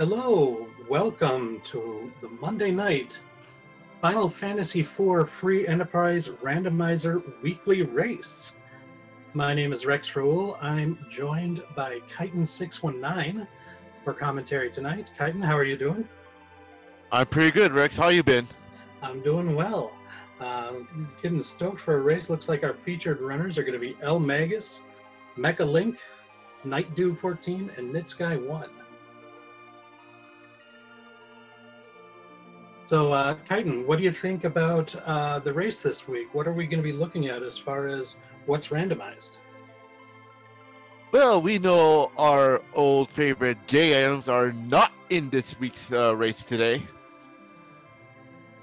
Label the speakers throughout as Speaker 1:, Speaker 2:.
Speaker 1: Hello, welcome to the Monday night Final Fantasy IV Free Enterprise Randomizer Weekly Race. My name is Rex Raoul. I'm joined by Chitin619 for commentary tonight. Chitin, how are you doing?
Speaker 2: I'm pretty good, Rex. How you been?
Speaker 1: I'm doing well. Getting stoked for a race. Looks like our featured runners are going to be El Magus, Mecha Link, Night Dew 14, and Nitsky 1. So, Chitin, what do you think about the race this week? What are we going to be looking at as far as what's randomized?
Speaker 2: Well, we know our old favorite J items are not in this week's race today.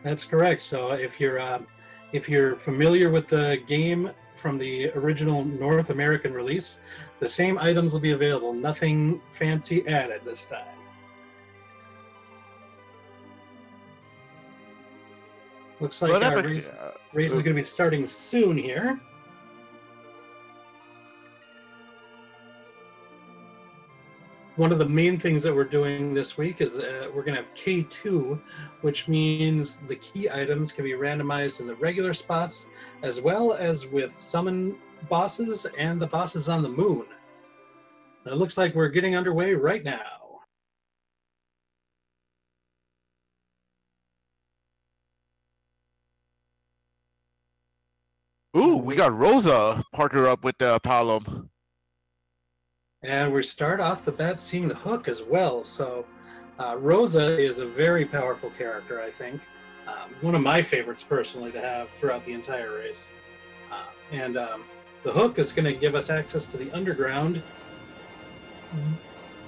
Speaker 1: That's correct. So if you're familiar with the game from the original North American release, the same items will be available. Nothing fancy added this time. Looks like our race is going to be starting soon here. One of the main things that we're doing this week is we're going to have K2, which means the key items can be randomized in the regular spots, as well as with summon bosses and the bosses on the moon. And it looks like we're getting underway right now.
Speaker 2: Ooh, we got Rosa partner up with Palom.
Speaker 1: And we start off the bat seeing the hook as well. So Rosa is a very powerful character, I think. One of my favorites personally to have throughout the entire race. And the hook is going to give us access to the underground.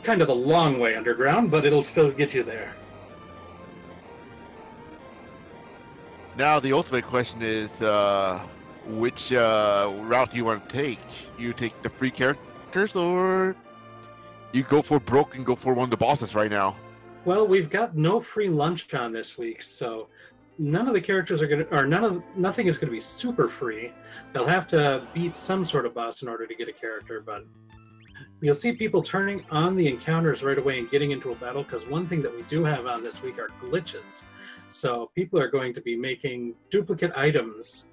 Speaker 1: Kind of a long way underground, but it'll still get you there.
Speaker 2: Now the ultimate question is, which route do you want to take? You take the free characters, or you go for broke and go for one of the bosses right now?
Speaker 1: Well, we've got no free lunch on this week, so none of the characters are going to, or nothing is going to be super free. They'll have to beat some sort of boss in order to get a character, but you'll see people turning on the encounters right away and getting into a battle, because one thing that we do have on this week are glitches. So people are going to be making duplicate items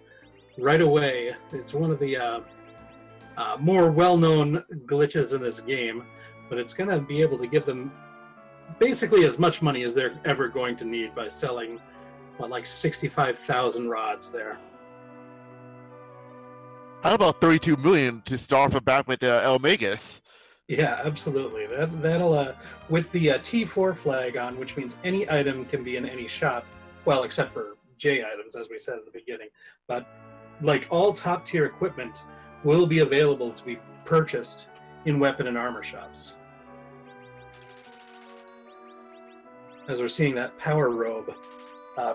Speaker 1: right away. It's one of the more well-known glitches in this game, but it's going to be able to give them basically as much money as they're ever going to need by selling, what, like 65,000 rods there.
Speaker 2: How about 32 million to start off the bat with El Magus?
Speaker 1: Yeah, absolutely. That'll with the T4 flag on, which means any item can be in any shop, well, except for J items, as we said at the beginning. But like all top tier equipment will be available to be purchased in weapon and armor shops. As we're seeing that power robe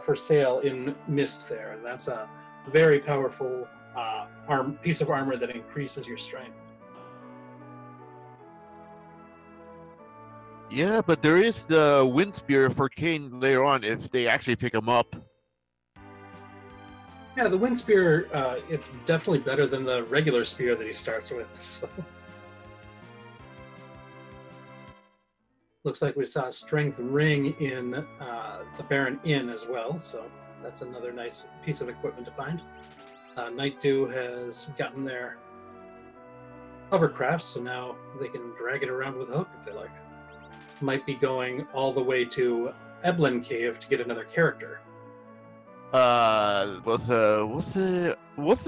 Speaker 1: for sale in Mist there, and that's a very powerful piece of armor that increases your strength.
Speaker 2: Yeah, but there is the Wind Spear for Kane later on if they actually pick him up.
Speaker 1: Yeah, the Wind Spear, it's definitely better than the regular spear that he starts with. So. Looks like we saw a Strength Ring in the Baron Inn as well, so that's another nice piece of equipment to find. Night Dew has gotten their hovercraft, so now they can drag it around with a hook if they like. Might be going all the way to Eblin Cave to get another character.
Speaker 2: What's the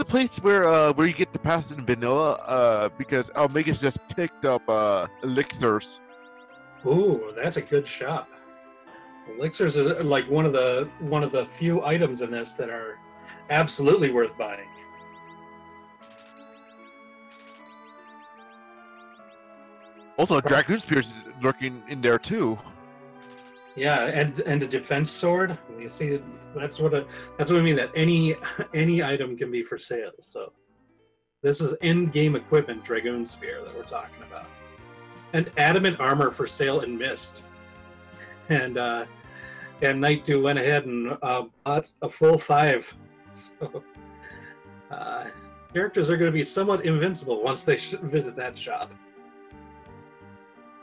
Speaker 2: place where you get the pass in vanilla? Because Almega's just picked up elixirs.
Speaker 1: Ooh, that's a good shop. Elixirs is like one of the few items in this that are absolutely worth buying.
Speaker 2: Also, Dragoon Spears is lurking in there too.
Speaker 1: Yeah, and a defense sword. You see, that's what we mean. That any item can be for sale. So this is end game equipment, Dragoon Spear that we're talking about, and adamant armor for sale in Mist. And Night Dew went ahead and bought a full 5. So characters are going to be somewhat invincible once they visit that shop.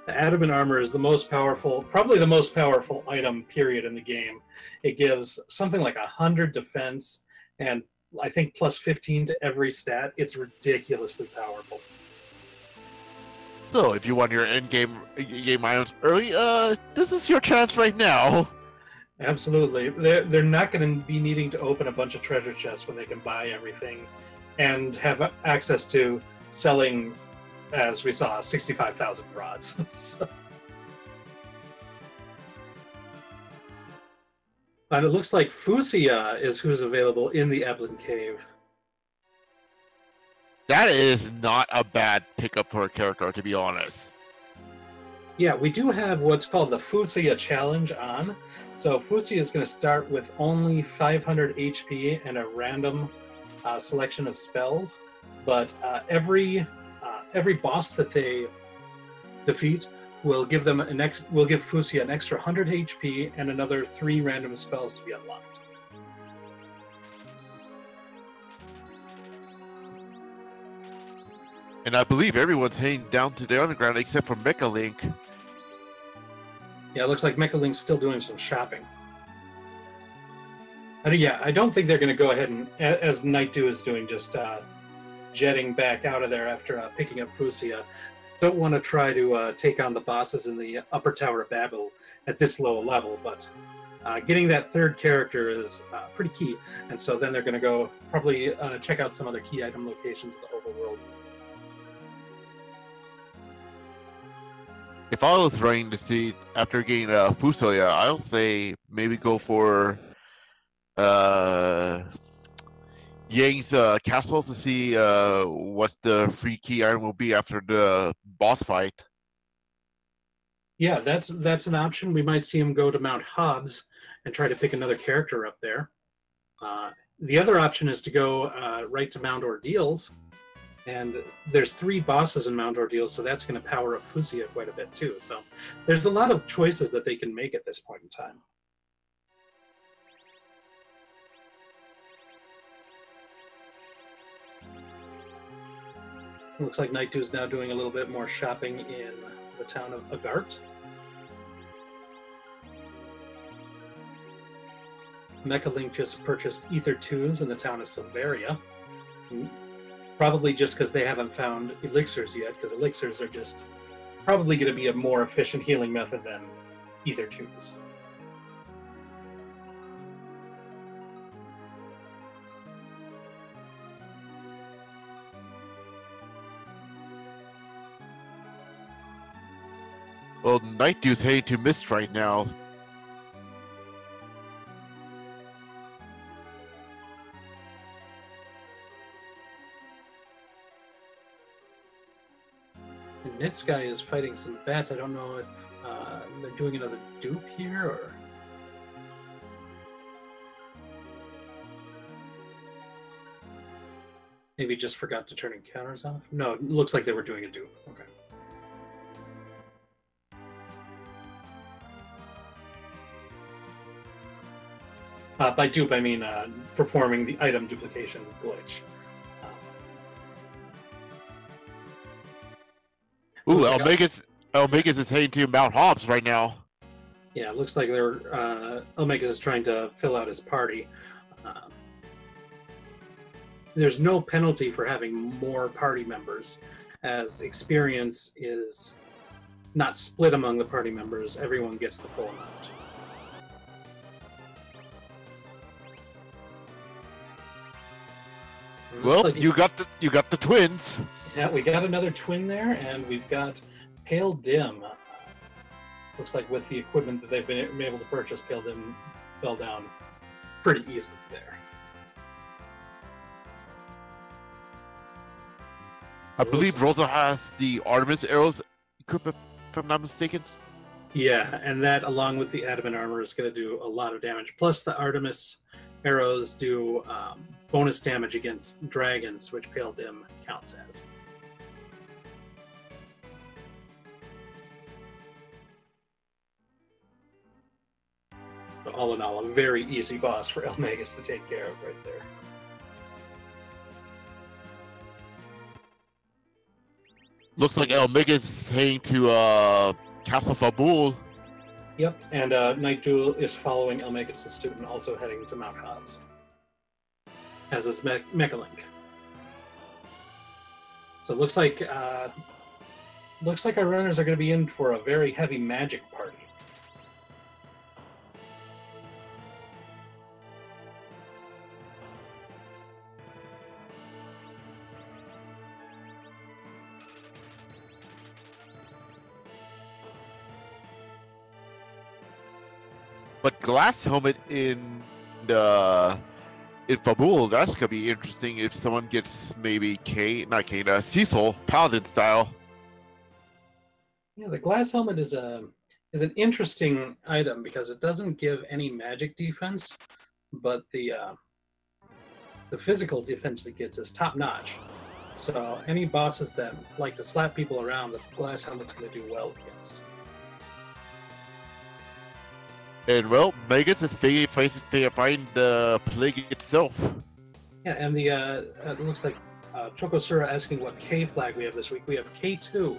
Speaker 1: The adamant armor is the most powerful, probably the most powerful item, period, in the game. It gives something like 100 defense and I think plus 15 to every stat. It's ridiculously powerful.
Speaker 2: So, if you want your end-game items early, this is your chance right now.
Speaker 1: Absolutely. They're not going to be needing to open a bunch of treasure chests when they can buy everything and have access to selling, as we saw, 65,000 rods. So. And it looks like Fusia is who's available in the Eblin Cave.
Speaker 2: That is not a bad pickup for a character, to be honest.
Speaker 1: Yeah, we do have what's called the Fusia Challenge on. So Fusia is going to start with only 500 HP and a random selection of spells. But every boss that they defeat will give them will give Fusia an extra 100 HP and another 3 random spells to be unlocked.
Speaker 2: And I believe everyone's heading down to the underground except for Mecha Link.
Speaker 1: Yeah, it looks like Mecha Link's still doing some shopping. And yeah, I don't think they're going to go ahead and, as Night Dew is doing, just jetting back out of there after picking up Fusia. Don't want to try to take on the bosses in the upper Tower of Babel at this low level, but getting that third character is pretty key. And so then they're going to go probably check out some other key item locations in the overworld.
Speaker 2: If I was running to see after getting Fusoya, I'll say maybe go for Yang's castle to see what the free key item will be after the boss fight.
Speaker 1: Yeah, that's an option. We might see him go to Mount Hobbs and try to pick another character up there. The other option is to go right to Mount Ordeals. And there's 3 bosses in Mount Ordeal, so that's going to power up Fusia quite a bit too. So there's a lot of choices that they can make at this point in time. It looks like Night Dew is now doing a little bit more shopping in the town of Agart. Mecha Link just purchased Ether Tunes in the town of Silveria. Probably just because they haven't found elixirs yet, because elixirs are just probably going to be a more efficient healing method than Ether Tubes.
Speaker 2: Well, Night Dew's heading to Mist right now.
Speaker 1: And Nitsky is fighting some bats. I don't know if they're doing another dupe here, or... Maybe just forgot to turn encounters off? No, it looks like they were doing a dupe. Okay. By dupe, I mean performing the item duplication glitch.
Speaker 2: Ooh, Elmagus is heading to Mount Hobbs right now.
Speaker 1: Yeah, it looks like they're Elmagus is trying to fill out his party. There's no penalty for having more party members, as experience is not split among the party members. Everyone gets the full amount.
Speaker 2: Well, like you got the twins.
Speaker 1: Yeah, we got another twin there, and we've got Pale Dim. Looks like with the equipment that they've been able to purchase, Pale Dim fell down pretty easily there.
Speaker 2: I believe Rosa has the Artemis arrows equipment, if I'm not mistaken.
Speaker 1: Yeah, and that, along with the adamant armor, is going to do a lot of damage. Plus, the Artemis arrows do bonus damage against dragons, which Pale Dim counts as. So all in all, a very easy boss for Elmagus to take care of right there.
Speaker 2: Looks like Omega's heading to Castle Fabul.
Speaker 1: Yep, and Night Duel is following Elmegus' student, also heading to Mount Hobbs. As is Mechalink. So it looks like our runners are going to be in for a very heavy magic party.
Speaker 2: But Glass Helmet in Fabul, that's gonna be interesting if someone gets maybe Cecil Paladin style.
Speaker 1: Yeah, the glass helmet is an interesting item because it doesn't give any magic defense, but the physical defense it gets is top notch. So any bosses that like to slap people around, the glass helmet's going to do well against.
Speaker 2: And well, Megas is fighting the plague itself.
Speaker 1: Yeah, and the it looks like Chokosura asking what K flag we have this week. We have K2.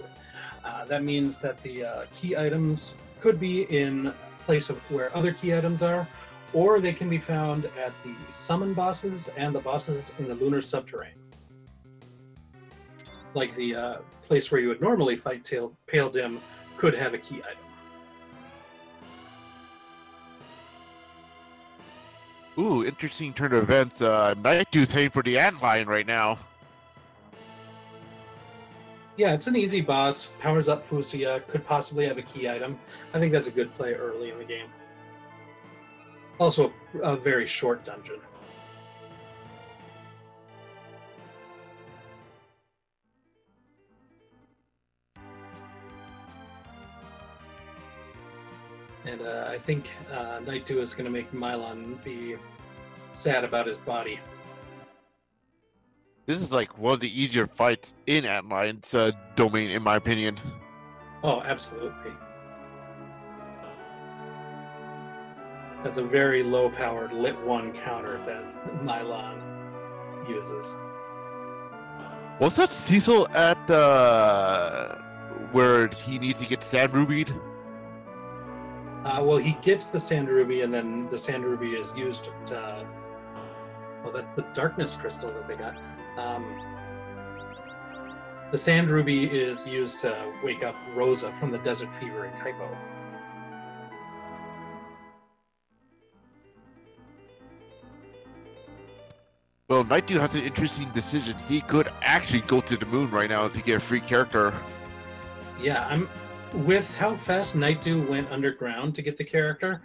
Speaker 1: That means that the key items could be in place of where other key items are, or they can be found at the summon bosses and the bosses in the lunar subterrane. Like the place where you would normally fight Pale Dim could have a key item.
Speaker 2: Ooh, interesting turn of events. Night Dude's heading for the antlion right now.
Speaker 1: Yeah, it's an easy boss. Powers up Fusia, could possibly have a key item. I think that's a good play early in the game. Also, a very short dungeon. And I think Night 2 is going to make Mylon be sad about his body.
Speaker 2: This is like one of the easier fights in Antlion's domain, in my opinion.
Speaker 1: Oh, absolutely. That's a very low-powered Lit 1 counter that Mylon uses.
Speaker 2: Was that Cecil at where he needs to get Sand Rubied?
Speaker 1: Well, he gets the Sand Ruby, and then the Sand Ruby is used to... well, that's the Darkness Crystal that they got. The Sand Ruby is used to wake up Rosa from the Desert Fever in Kaipo.
Speaker 2: Well, Night Dude has an interesting decision. He could actually go to the moon right now to get a free character.
Speaker 1: Yeah, with how fast Night Dew went underground to get the character,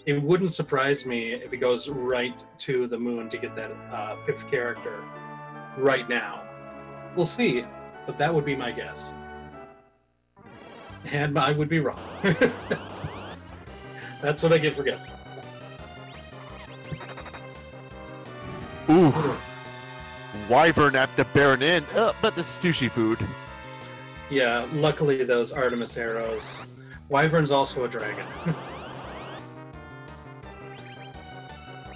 Speaker 1: it wouldn't surprise me if he goes right to the moon to get that 5th character right now. We'll see, but that would be my guess. And I would be wrong. That's what I get for guessing.
Speaker 2: Ooh. Wyvern at the Baron Inn, but this is sushi food.
Speaker 1: Yeah, luckily those Artemis arrows. Wyvern's also a dragon.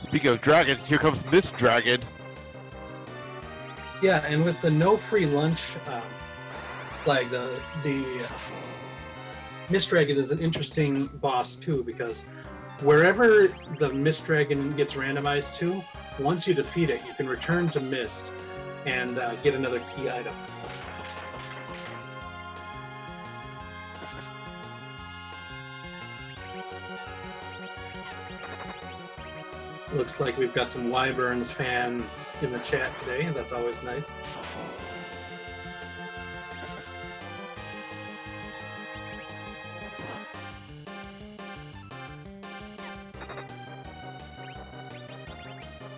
Speaker 2: Speaking of dragons, here comes Miss Dragon.
Speaker 1: Yeah, and with the no free lunch flag, the Mist Dragon is an interesting boss too, because wherever the Mist Dragon gets randomized to, once you defeat it, you can return to Mist and get another key item. Looks like we've got some Wyverns fans in the chat today, and that's always nice.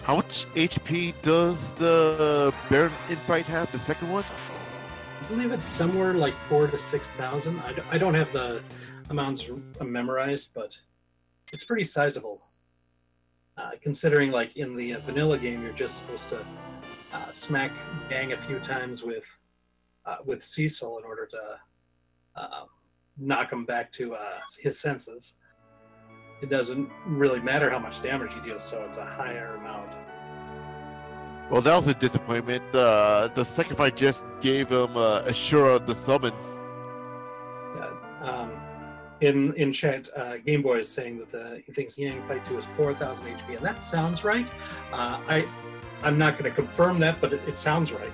Speaker 2: How much HP does the Baron Inn fight have, the second one?
Speaker 1: I believe it's somewhere like 4,000 to 6,000. I don't have the amounts memorized, but it's pretty sizable. Considering, like, in the vanilla game, you're just supposed to smack bang a few times with Cecil in order to knock him back to his senses. It doesn't really matter how much damage he deals, so it's a higher amount.
Speaker 2: Well, that was a disappointment. The second fight just gave him a sure of the summon.
Speaker 1: In chat, Game Boy is saying that he thinks Yang Fight 2 is 4,000 HP, and that sounds right. I'm not going to confirm that, but it sounds right.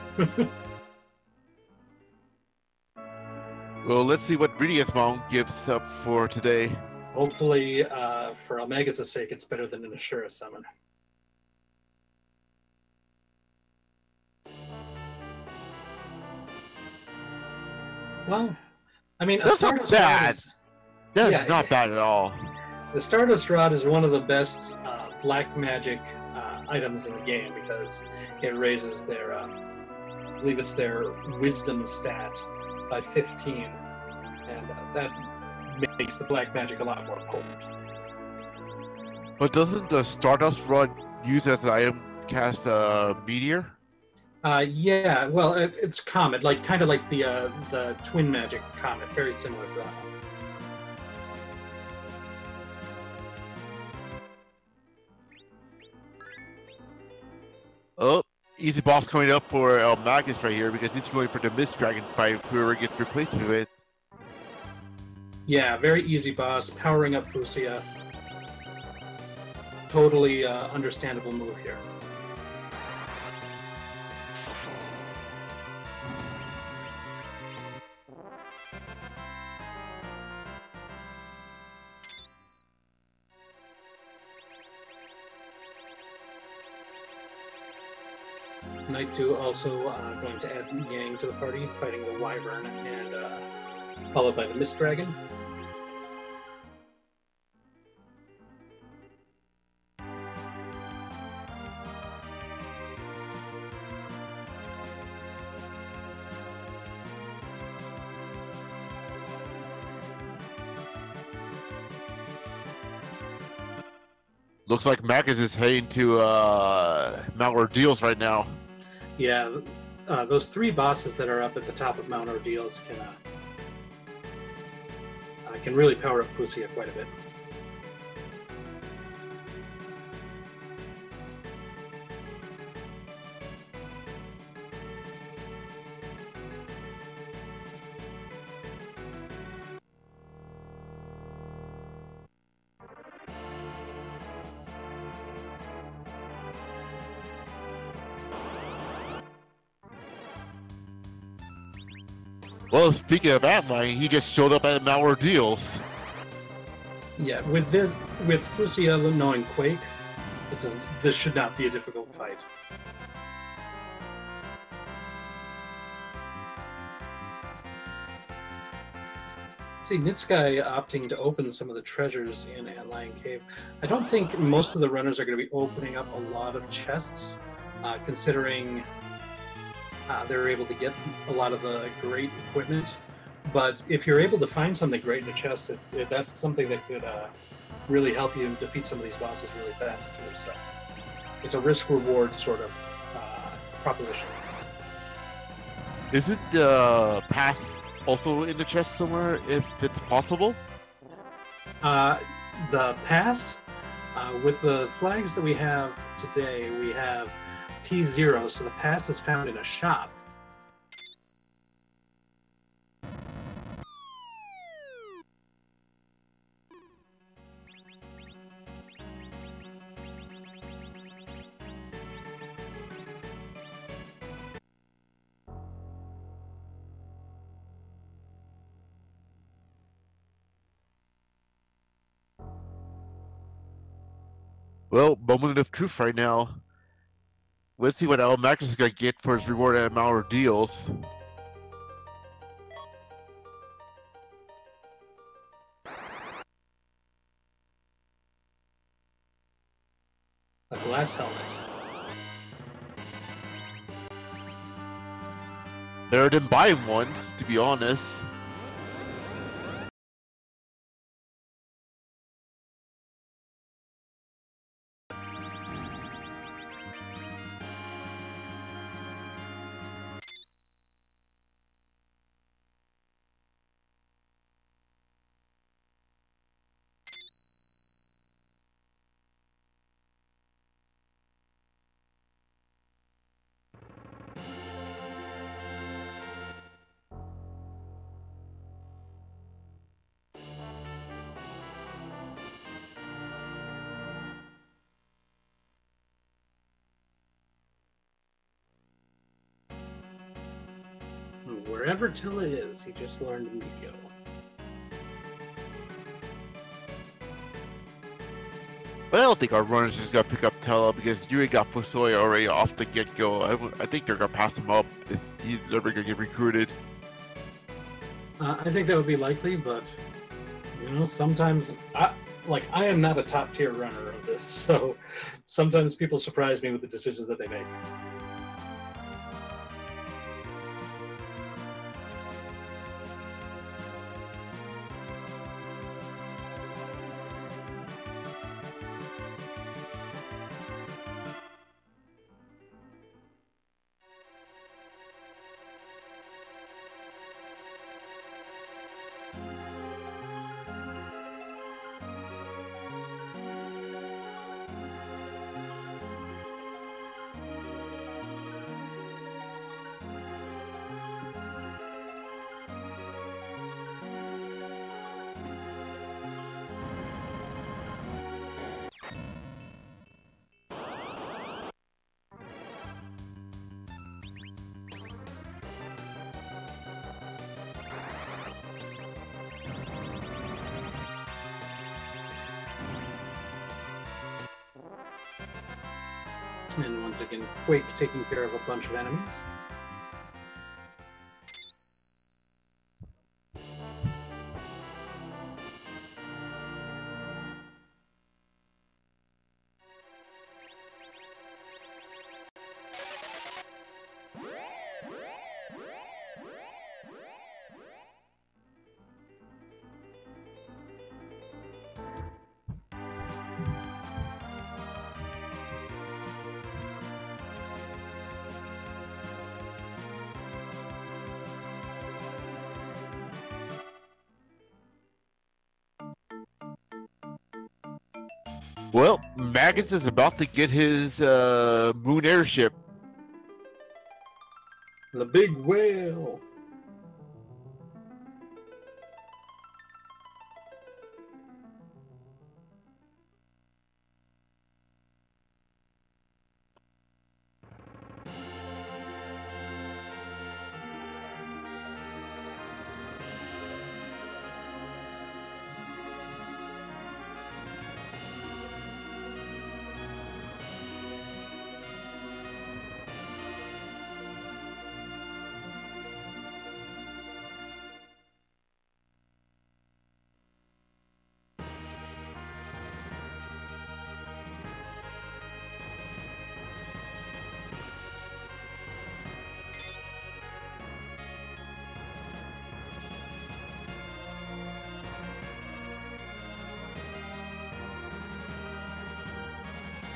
Speaker 2: Well, let's see what Radius Mount gives up for today.
Speaker 1: Hopefully, for Omega's sake, it's better than an Ashura summon. Well, I mean,
Speaker 2: that's not bad. That's not bad at all.
Speaker 1: The Stardust Rod is one of the best black magic items in the game because it raises their, I believe it's their wisdom stat by 15, and that makes the black magic a lot more potent.
Speaker 2: But doesn't the Stardust Rod use as an item cast Meteor?
Speaker 1: Yeah, well, it's Comet, like kind of like the Twin Magic Comet, very similar to that one.
Speaker 2: Oh, easy boss coming up for Magus right here because he's going for the Mist Dragon fight, whoever gets replaced with it.
Speaker 1: Yeah, very easy boss, powering up Fusia. Totally understandable move here. Knight 2 also going to add Yang to the party, fighting the Wyvern, and followed by the Mist Dragon.
Speaker 2: Looks like Magus is heading to Mount Ordeals right now.
Speaker 1: Yeah, those three bosses that are up at the top of Mount Ordeals can really power up Fusia quite a bit.
Speaker 2: Well, speaking of Atline, he just showed up at Mount Ordeals.
Speaker 1: Yeah, with Fusia knowing Quake, this should not be a difficult fight. See, Nitsky opting to open some of the treasures in Antlion Cave. I don't think most of the runners are going to be opening up a lot of chests, considering they're able to get a lot of the great equipment. But if you're able to find something great in a chest, that's something that could really help you defeat some of these bosses really fast too. So it's a risk-reward sort of proposition.
Speaker 2: Isn't the pass also in the chest somewhere, if it's possible?
Speaker 1: The pass, with the flags that we have today, we have P0, so the pass is found in a shop.
Speaker 2: Well, moment of truth right now. Let's see what Magus is going to get for his reward at Mount Ordeals.
Speaker 1: A glass helmet.
Speaker 2: Better than buying one, to be honest.
Speaker 1: And wherever Tilla is, he just learned Miko.
Speaker 2: But I don't think our runners just gonna pick up Tella because Yui got Fusoya already off the get-go. I think they're gonna pass him up if he's ever gonna get recruited.
Speaker 1: I think that would be likely, but sometimes I am not a top tier runner of this, so sometimes people surprise me with the decisions that they make. And once again, Quake taking care of a bunch of enemies.
Speaker 2: Well, Magus is about to get his moon airship.
Speaker 1: The big whale.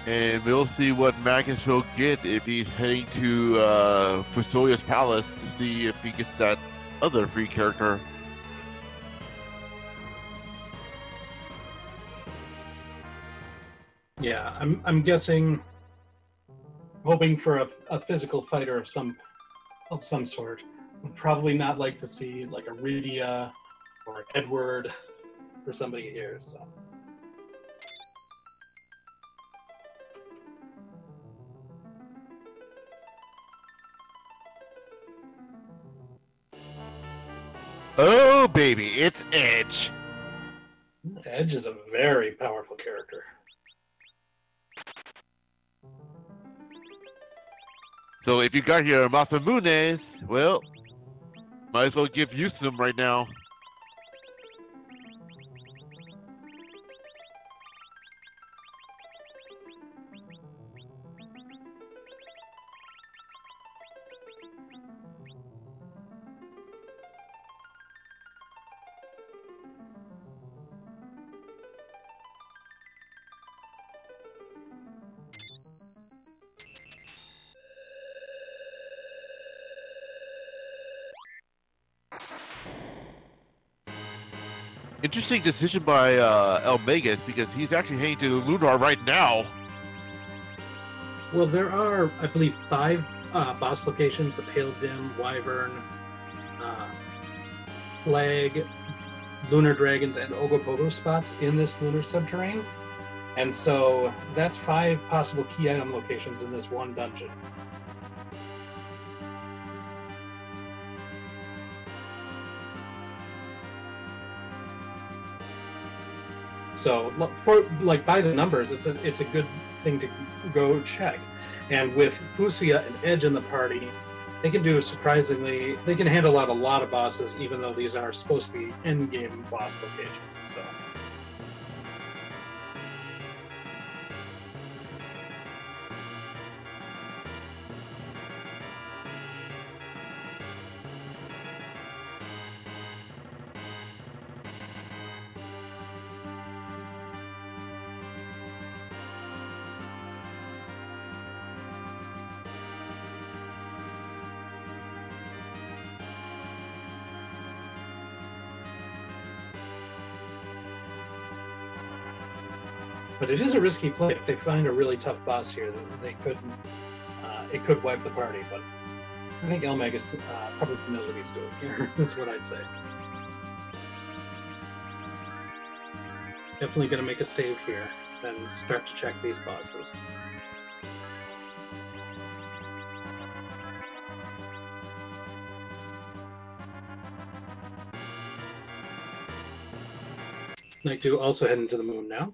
Speaker 2: And we'll see what Magus will get if he's heading to Fusoya's palace to see if he gets that other free character.
Speaker 1: Yeah, I'm guessing, hoping for a physical fighter of some sort. Would probably not like to see like a Rydia or Edward or somebody here. So.
Speaker 2: Oh baby, it's Edge.
Speaker 1: Edge is a very powerful character.
Speaker 2: So if you got your Masamunes, well, might as well give you some right now. Interesting decision by El Magus because he's actually heading to Lunar right now.
Speaker 1: Well, there are, I believe, 5 boss locations: the Pale Dim, Wyvern, Flag, Lunar Dragons, and Ogopogo spots in this lunar subterrane. And so that's 5 possible key item locations in this one dungeon. So for like by the numbers, it's a good thing to go check. And with Fusia and Edge in the party, they can do surprisingly. They can handle out a lot of bosses, even though these are supposed to be end game boss locations. So. But it is a risky play. If they find a really tough boss here, they could it could wipe the party. But I think Elmagus probably knows what he's doing here. That's what I'd say. Definitely going to make a save here, then start to check these bosses. Knight 2 also heading to the moon now.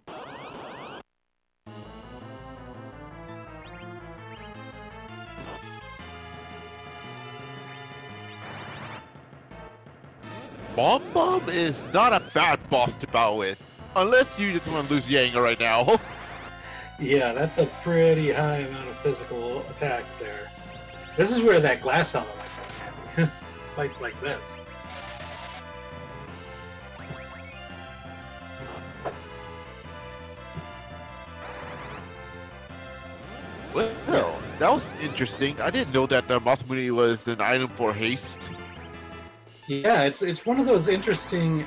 Speaker 2: Bomb Bomb is not a bad boss to battle with, unless you just want to lose Yang right now.
Speaker 1: Yeah, that's a pretty high amount of physical attack there. This is where that glass element fights like this.
Speaker 2: Well, that was interesting. I didn't know that Masamune was an item for haste.
Speaker 1: Yeah, it's one of those interesting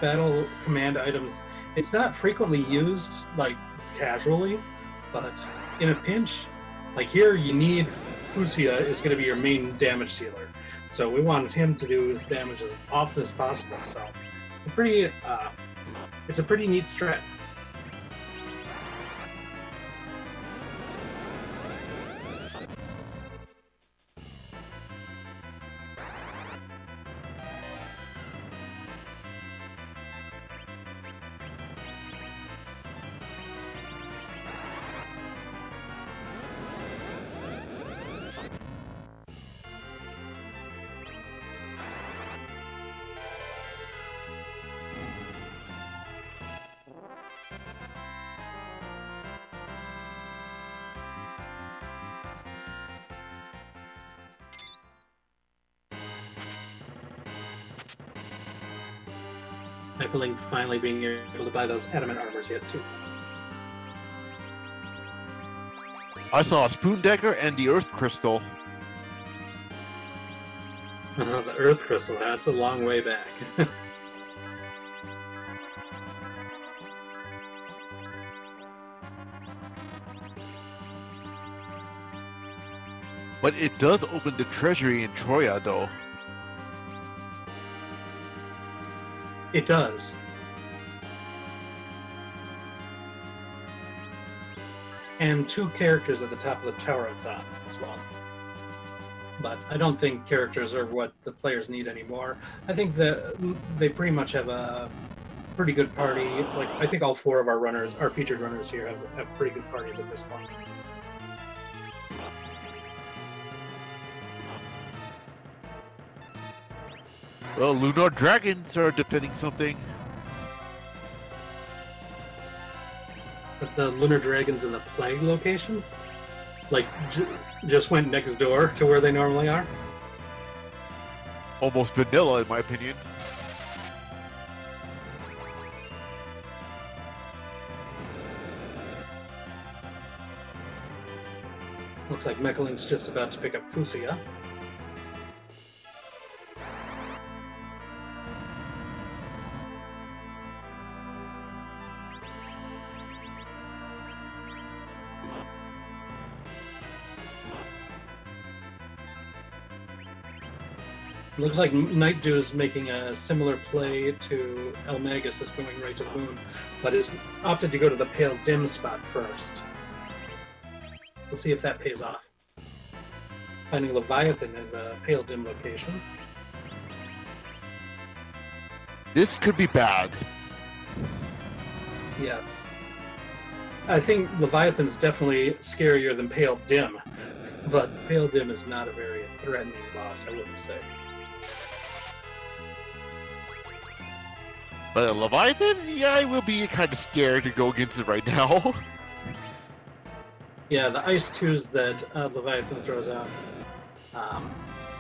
Speaker 1: battle command items. It's not frequently used like casually, but in a pinch, like here, you need Fusia is going to be your main damage dealer. So we wanted him to do his damage as often as possible. So it's a pretty neat strat. Hyperlink finally being able to buy those adamant armors yet too.
Speaker 2: I saw a Spoon Dagger and the Earth Crystal.
Speaker 1: The Earth Crystal, that's a long way back.
Speaker 2: But it does open the treasury in Troya, though.
Speaker 1: It does. And 2 characters at the top of the tower it's on as well. But I don't think characters are what the players need anymore. I think that they pretty much have a pretty good party. Like I think all 4 of our runners, our featured runners here, have pretty good parties at this point.
Speaker 2: Well, Lunar Dragons are defending something.
Speaker 1: But the Lunar Dragons in the Plague location? Like, just went next door to where they normally are?
Speaker 2: Almost vanilla, in my opinion.
Speaker 1: Looks like Mechalink's just about to pick up Fusia. Looks like Night Dew is making a similar play to Elmagus is going right to the moon, but has opted to go to the Pale Dim spot first. We'll see if that pays off. Finding Leviathan in the Pale Dim location.
Speaker 2: This could be bad.
Speaker 1: Yeah. I think Leviathan's definitely scarier than Pale Dim, but Pale Dim is not a very threatening boss, I wouldn't say.
Speaker 2: But Leviathan, yeah, I will be kind of scared to go against it right now.
Speaker 1: Yeah, the Ice 2s that Leviathan throws out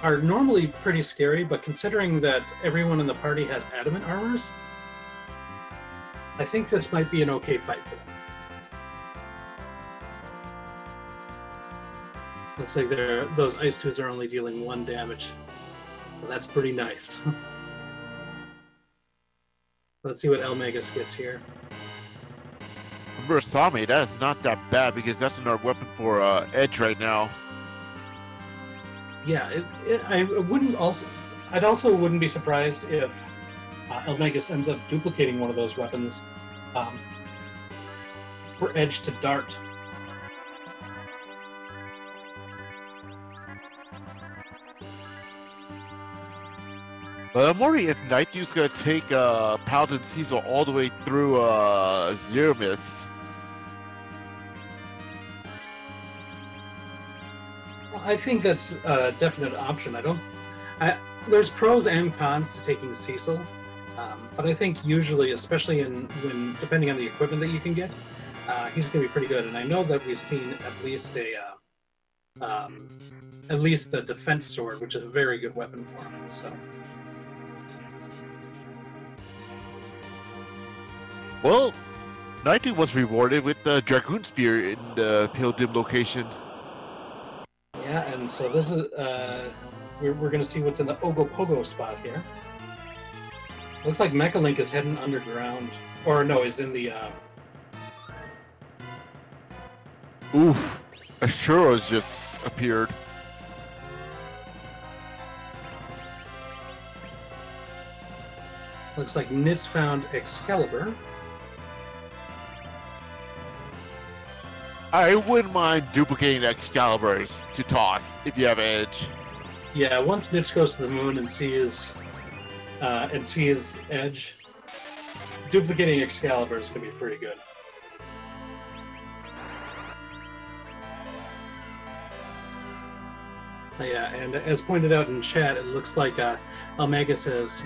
Speaker 1: are normally pretty scary, but considering that everyone in the party has adamant armors, I think this might be an okay fight for them. Looks like those Ice 2s are only dealing 1 damage. So that's pretty nice. Let's see what El Magus gets here.
Speaker 2: Murasame, that is not that bad because that's another weapon for Edge right now.
Speaker 1: Yeah, I'd also wouldn't be surprised if El Magus ends up duplicating one of those weapons for Edge to dart.
Speaker 2: But I'm worried if Nightdew's gonna take Paladin Cecil all the way through Zero Miss.
Speaker 1: Well, I think that's a definite option. There's pros and cons to taking Cecil, but I think usually, especially depending on the equipment that you can get, he's going to be pretty good. And I know that we've seen at least a defense sword, which is a very good weapon for him. So.
Speaker 2: Well, Nightdew was rewarded with the Dragoon Spear in the Pale Dim location.
Speaker 1: Yeah, and so this is we're going to see what's in the Ogopogo spot here. Looks like Mechalink is heading underground, or no, is in the.
Speaker 2: Oof, Asura's just appeared.
Speaker 1: Looks like Nitz found Excalibur.
Speaker 2: I wouldn't mind duplicating Excaliburs to toss if you have Edge.
Speaker 1: Yeah, once Nitz goes to the moon and sees Edge, duplicating Excalibur is going to be pretty good. Yeah, and as pointed out in chat, it looks like Almagus has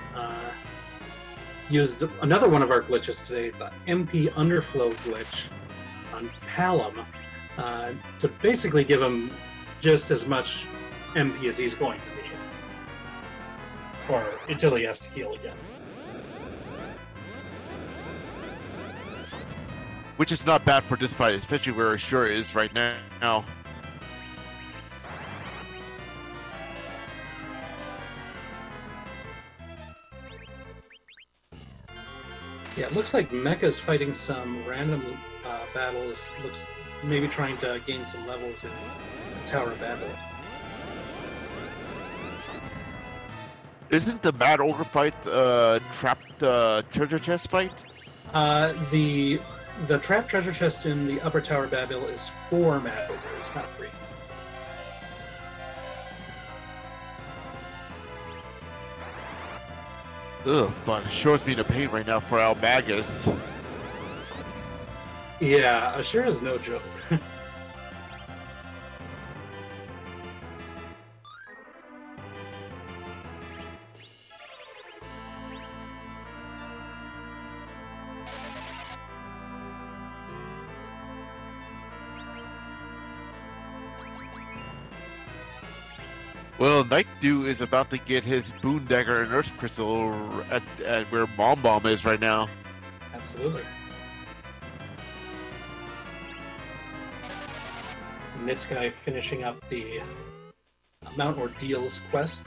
Speaker 1: used another one of our glitches today, the MP Underflow glitch on Palom, to basically give him just as much MP as he's going to need, or until he has to heal again.
Speaker 2: Which is not bad for this fight, especially where Ashura is right now.
Speaker 1: Yeah, it looks like Mecha's fighting some random battles. Looks maybe trying to gain some levels in Tower of Babel.
Speaker 2: Isn't the Mad Ogre fight trapped treasure chest fight?
Speaker 1: The trapped treasure chest in the Upper Tower of Babel is 4 Mad Ogres, not 3.
Speaker 2: Ugh, but Ashura's being a pain right now for Almagus.
Speaker 1: Yeah, Ashura's no joke.
Speaker 2: Well, Nightdew is about to get his Boon Dagger and Earth Crystal at where Bomb Bomb is right now.
Speaker 1: Absolutely. Nitz guy finishing up the Mount Ordeals quest.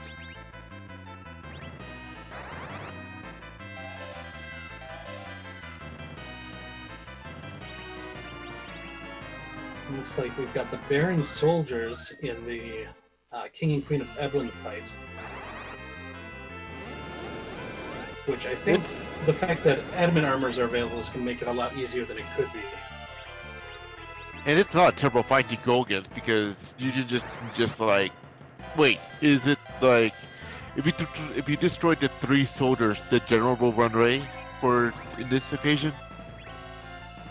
Speaker 1: Looks like we've got the Baron soldiers in the King and Queen of Evelyn fight. Which I think the fact that adamant armors are available is going to make it a lot easier than it could be.
Speaker 2: And it's not a terrible fight to go against because you can just like, wait, is it like if you destroyed the 3 soldiers, the general will run away for in this occasion?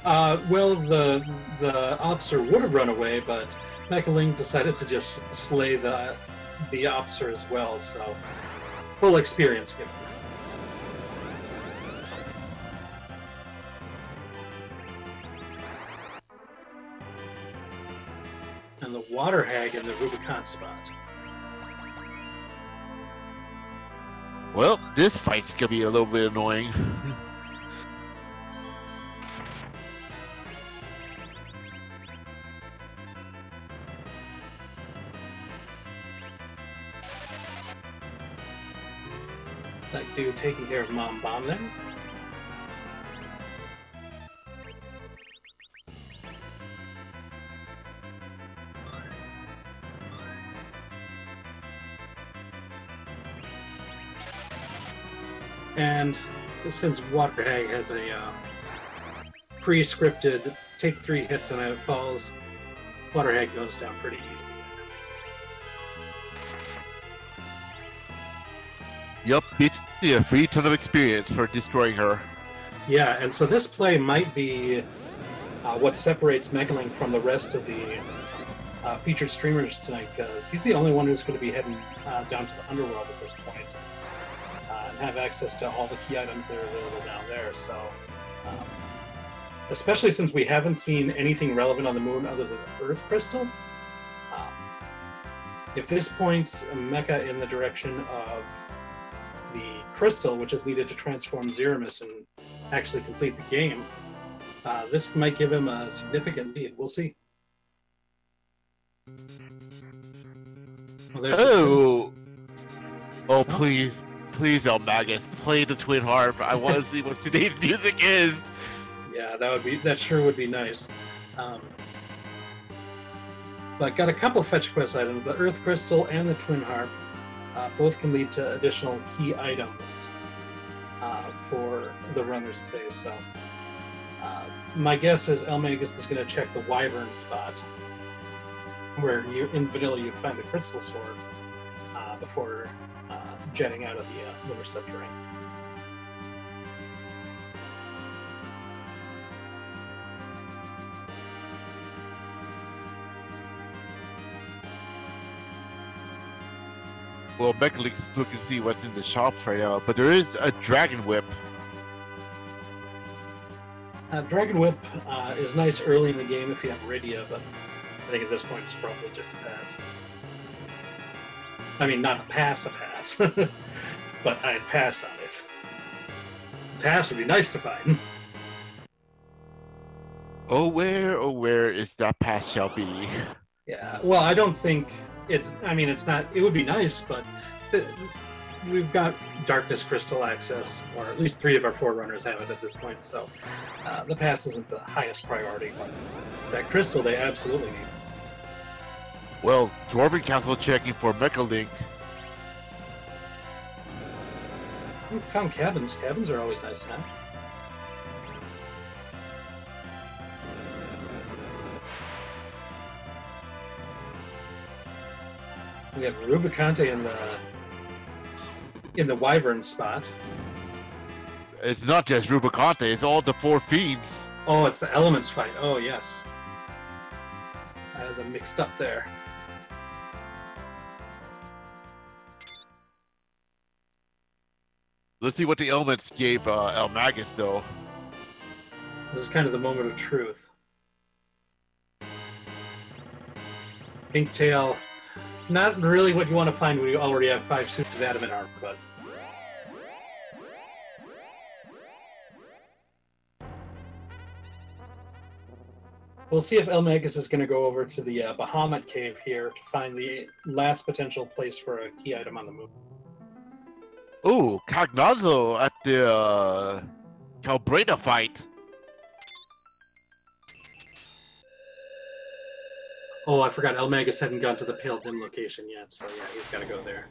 Speaker 1: Well, the officer would have run away, but Mechaling decided to just slay the officer as well. So full experience given. And the water hag in the Rubicon spot.
Speaker 2: Well, this fight's gonna be a little bit annoying.
Speaker 1: That dude taking care of Mom Bomb there. And since Water Hag has a pre-scripted take 3 hits and it falls, Water Hag goes down pretty easy.
Speaker 2: Yup, basically a free ton of experience for destroying her.
Speaker 1: Yeah, and so this play might be what separates Megaling from the rest of the featured streamers tonight, because he's the only one who's going to be heading down to the underworld at this point. And have access to all the key items that are available down there. So, especially since we haven't seen anything relevant on the moon other than the Earth Crystal, if this points Mecha in the direction of the crystal, which is needed to transform Zeramis and actually complete the game, this might give him a significant lead. We'll see.
Speaker 2: Well, oh, please. Please, El Magus, play the Twin Harp. I want to see what today's music is.
Speaker 1: Yeah, that sure would be nice. But got a couple fetch quest items. The Earth Crystal and the Twin Harp both can lead to additional key items for the runners today. So my guess is El Magus is going to check the Wyvern spot, where in vanilla you find the Crystal Sword before jetting out of the Lunar Subterranean.
Speaker 2: Well, Mechalink's looking to see what's in the shops right now, but there is a Dragon Whip.
Speaker 1: Dragon Whip is nice early in the game if you have Radia, but I think at this point it's probably just a pass. I mean, not a pass, but I'd pass on it. Pass would be nice to find.
Speaker 2: Oh, where is that pass shall be?
Speaker 1: Yeah, well, I don't think it's, I mean, it's not, it would be nice, but we've got Darkness Crystal access, or at least 3 of our 4 runners have it at this point, so the pass isn't the highest priority, but that crystal they absolutely need.
Speaker 2: Well, Dwarven Council checking for Mechalink.
Speaker 1: We found cabins. Cabins are always nice to have. We have Rubicante in the Wyvern spot.
Speaker 2: It's not just Rubicante, it's all the 4 feeds.
Speaker 1: Oh, it's the Elements fight. Oh, yes. I had them mixed up there.
Speaker 2: Let's see what the elements gave El Magus, though.
Speaker 1: This is kind of the moment of truth. Pink Tail, not really what you want to find when you already have 5 suits of adamant armor, but... We'll see if El Magus is going to go over to the Bahamut Cave here to find the last potential place for a key item on the moon.
Speaker 2: Ooh, Cognazo at the Calbreda fight.
Speaker 1: Oh, I forgot. El Magus hadn't gone to the Pale Dim location yet, so yeah, he's got to go there.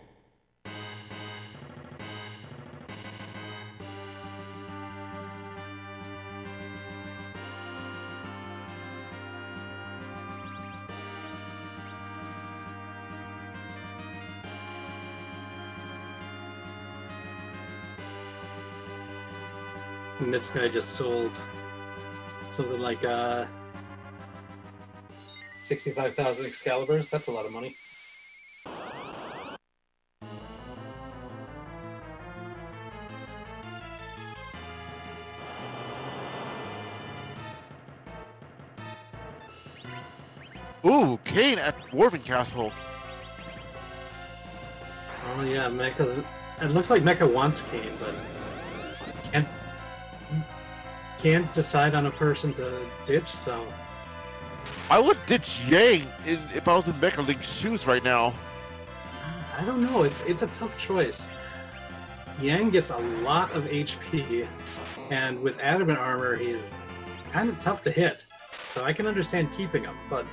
Speaker 1: And this guy just sold Something like 65,000 Excaliburs. That's a lot of money.
Speaker 2: Ooh, Kane at Dwarven Castle.
Speaker 1: Oh yeah, Mecha. It looks like Mecha wants Kane, but can't decide on a person to ditch. So
Speaker 2: I would ditch Yang if I was in Mecha Link's shoes right now.
Speaker 1: I don't know. It's a tough choice. Yang gets a lot of HP, and with adamant armor, he's kind of tough to hit. So I can understand keeping him, but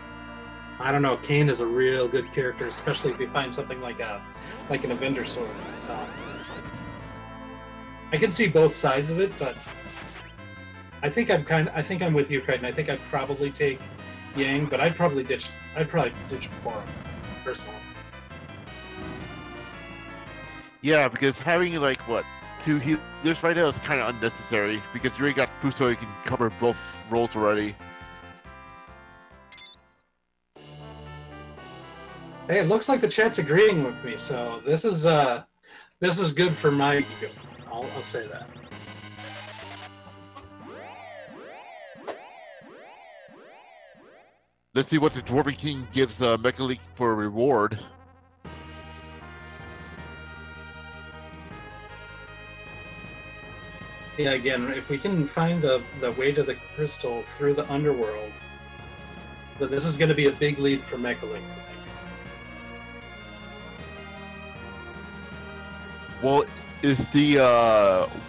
Speaker 1: I don't know. Kane is a real good character, especially if you find something like an Avenger sword. So I can see both sides of it, but I think I'm with you, Crichton. I think I'd probably take Yang, but I'd probably ditch Quorum, personally.
Speaker 2: Yeah, because having like what 2 healers right now is kind of unnecessary because you already got Fuso, you can cover both roles already.
Speaker 1: Hey, it looks like the chat's agreeing with me, so this is good for my ego. I'll say that.
Speaker 2: Let's see what the Dwarven King gives Mecha Link for a reward.
Speaker 1: Yeah, again, if we can find the way to the crystal through the underworld, then this is going to be a big lead for Mecha Link, I think.
Speaker 2: Well, is the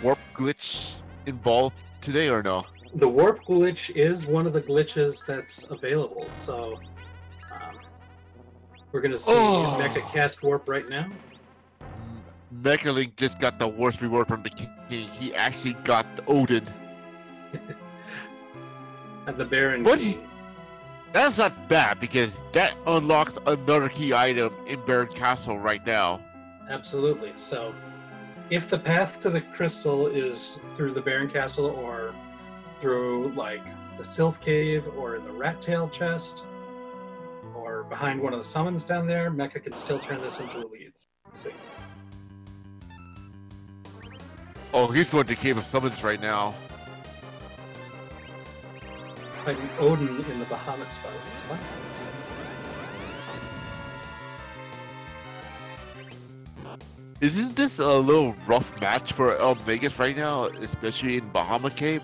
Speaker 2: warp glitch involved today or no?
Speaker 1: The warp glitch is one of the glitches that's available, so we're going to see Mecha cast warp right now.
Speaker 2: Mecha Link just got the worst reward from the king. He actually got Odin.
Speaker 1: At the Baron
Speaker 2: What?
Speaker 1: Key.
Speaker 2: That's not bad because that unlocks another key item in Baron Castle right now.
Speaker 1: Absolutely. So, if the path to the crystal is through the Baron Castle or through, like, the Sylph Cave or the Rat Tail chest or behind one of the summons down there, Mecha can still turn this into a lead. Let's see.
Speaker 2: Oh, he's going to Cave of Summons right now.
Speaker 1: Fighting Odin in the Bahamut spot. Looks like.
Speaker 2: Isn't this a little rough match for Vegas right now, especially in Bahamut Cave?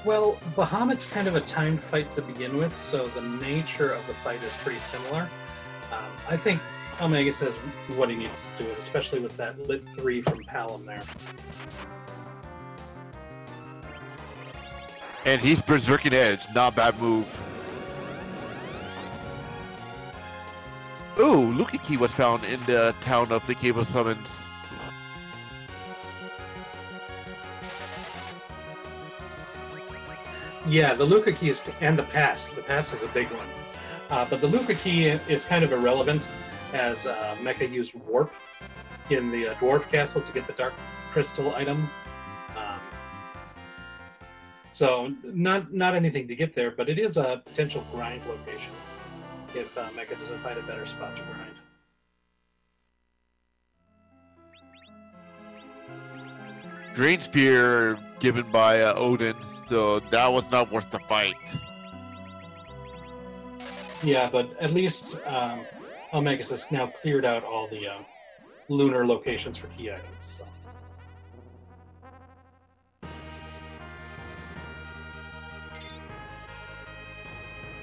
Speaker 1: Well, Bahamut's kind of a timed fight to begin with, so the nature of the fight is pretty similar. I think Omega says what he needs to do it, especially with that lit 3 from Palom there.
Speaker 2: And he's Berserking Edge, not a bad move. Ooh, Lucky Key was found in the town of the Cave of Summons.
Speaker 1: Yeah, the Luca Key is, and the pass. The pass is a big one. But the Luca Key is kind of irrelevant, as Mecha used Warp in the Dwarf Castle to get the Dark Crystal item. So not anything to get there, but it is a potential grind location if Mecha doesn't find a better spot to grind.
Speaker 2: Drain Spear given by Odin, so that was not worth the fight.
Speaker 1: Yeah, but at least Omegas has now cleared out all the lunar locations for key items. So.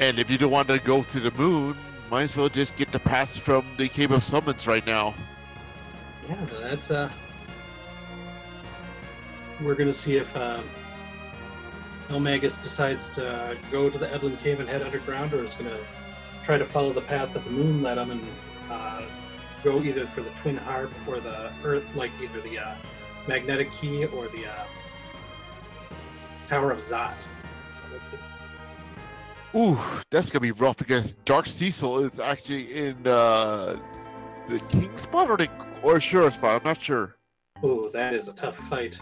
Speaker 2: And if you don't want to go to the moon, might as well just get the pass from the Cave of Summons right now.
Speaker 1: Yeah, that's we're gonna see if Elmagus decides to go to the Edlin Cave and head underground, or is gonna try to follow the path that the moon led him and go either for the Twin Harp or the Earth, like either the Magnetic Key or the Tower of Zot. So let's see.
Speaker 2: Ooh, that's gonna be rough because Dark Cecil is actually in the King spot or Shura spot. I'm not sure.
Speaker 1: Ooh, that is a tough fight.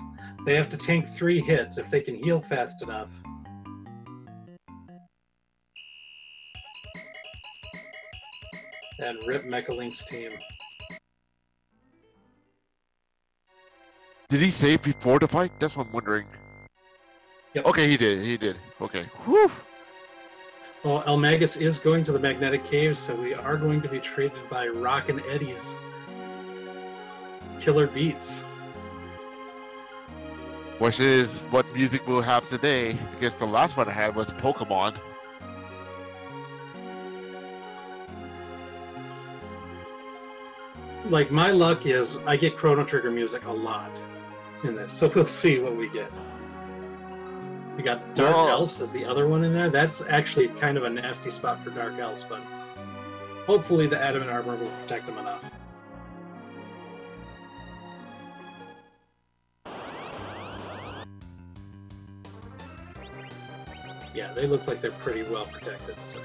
Speaker 1: They have to tank 3 hits. If they can heal fast enough, And rip Mecha Link's team.
Speaker 2: Did he save before the fight? That's what I'm wondering.
Speaker 1: Yep.
Speaker 2: Okay, he did. He did. Okay. Whew.
Speaker 1: Well, Elmagus is going to the Magnetic Cave, so we are going to be treated by Rockin' Eddie's killer beats.
Speaker 2: Which is what music we'll have today. I guess the last one I had was Pokemon.
Speaker 1: Like, my luck is I get Chrono Trigger music a lot in this, so we'll see what we get. We got Dark Elves as the other one in there. That's actually kind of a nasty spot for Dark Elves, but hopefully the adamant armor will protect them enough. Yeah, they look like they're pretty well protected. So.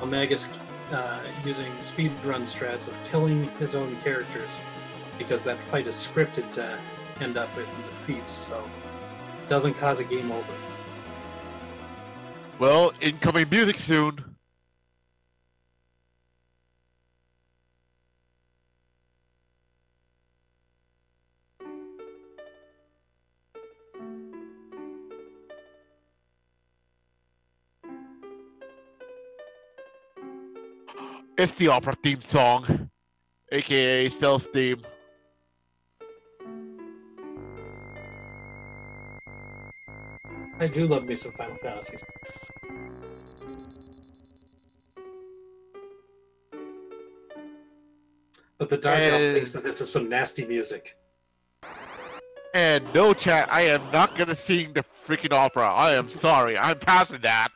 Speaker 1: Magus using speedrun strats of killing his own characters because that fight is scripted to end up in defeat, so it doesn't cause a game over.
Speaker 2: Well, incoming music soon. It's the opera theme song, aka Stealth theme.
Speaker 1: I do love me some Final Fantasy VI. But the Dark Elf thinks that this is some nasty music.
Speaker 2: And no, chat, I am not gonna sing the freaking opera. I am sorry, I'm passing that.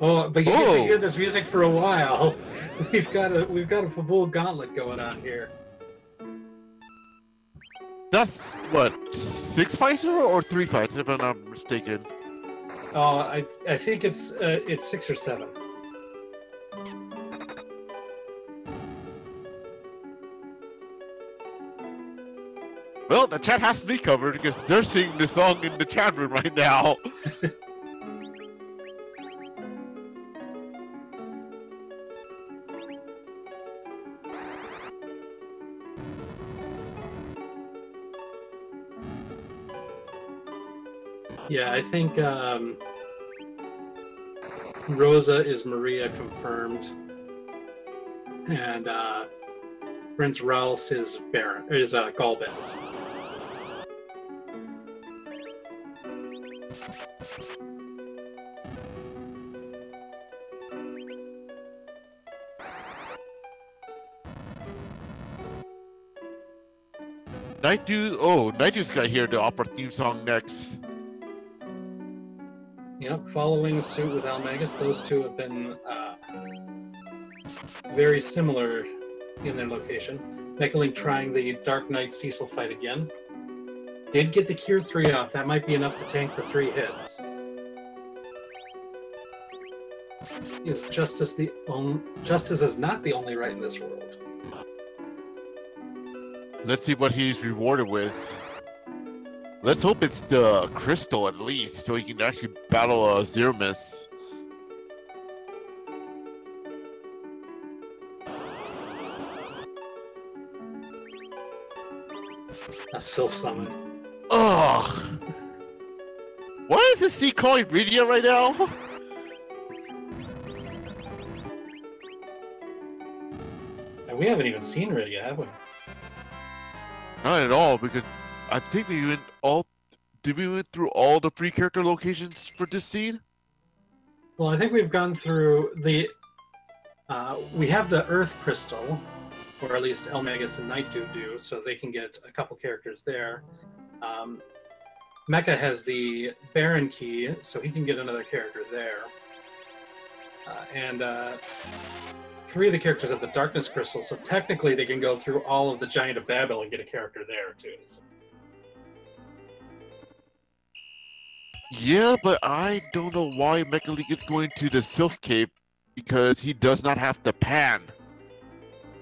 Speaker 1: Oh, but you get to hear this music for a while. We've got a full gauntlet going on here.
Speaker 2: That's what, 6 fights or 3 fights, if I'm not mistaken.
Speaker 1: Oh, I think it's 6 or 7.
Speaker 2: Well, the chat has me covered because they're singing the song in the chat room right now.
Speaker 1: Yeah, I think Rosa is Maria confirmed, and Prince Ralph is Galvez.
Speaker 2: Night Dew's got here the opera theme song next.
Speaker 1: Yep, following suit with Almagus, those two have been very similar in their location. Mecha Link trying the Dark Knight Cecil fight again. Did get the Cure 3 off. That might be enough to tank for 3 hits. Is Justice is not the only right in this world.
Speaker 2: Let's see what he's rewarded with. Let's hope it's the crystal at least, so he can actually battle Zero Miss.
Speaker 1: A Sylph Summon.
Speaker 2: Ugh! Why is this sea calling Rydia right now?
Speaker 1: And we haven't even seen Rydia, have we?
Speaker 2: Not at all, because I think we went through all the free character locations for this scene?
Speaker 1: Well, I think we've gone through the... we have the Earth Crystal, or at least Elmagus and Night Dew do, so they can get a couple characters there. Mecha has the Baron Key, so he can get another character there. And 3 of the characters have the Darkness Crystal, so technically they can go through all of the Giant of Babel and get a character there, too. So.
Speaker 2: Yeah, but I don't know why Mecha League is going to the Sylph Cape, because he does not have the pan.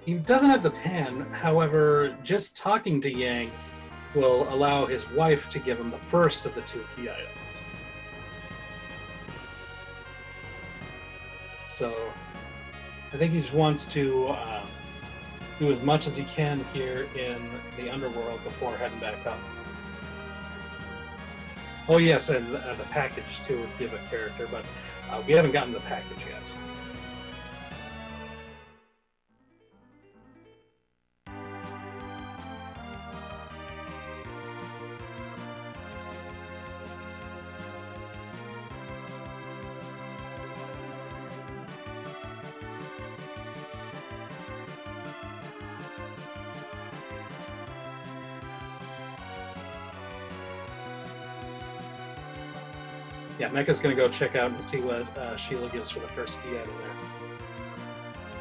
Speaker 1: He doesn't have the pan, however, just talking to Yang will allow his wife to give him the first of the 2 key items. So, I think he wants to do as much as he can here in the underworld before heading back up. Oh yes, and the package too would give a character, but we haven't gotten the package yet. Yeah, Mecha's going to go check out and see what Sheila gives for the first key item there.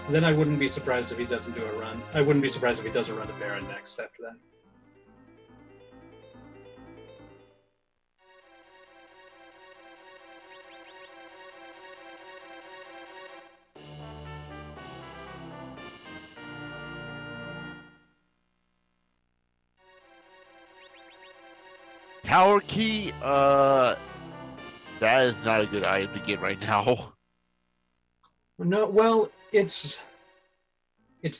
Speaker 1: And then I wouldn't be surprised if he doesn't do a run. I wouldn't be surprised if he does a run to Baron next after that.
Speaker 2: Tower Key, that is not a good item to get right now.
Speaker 1: No, well, it's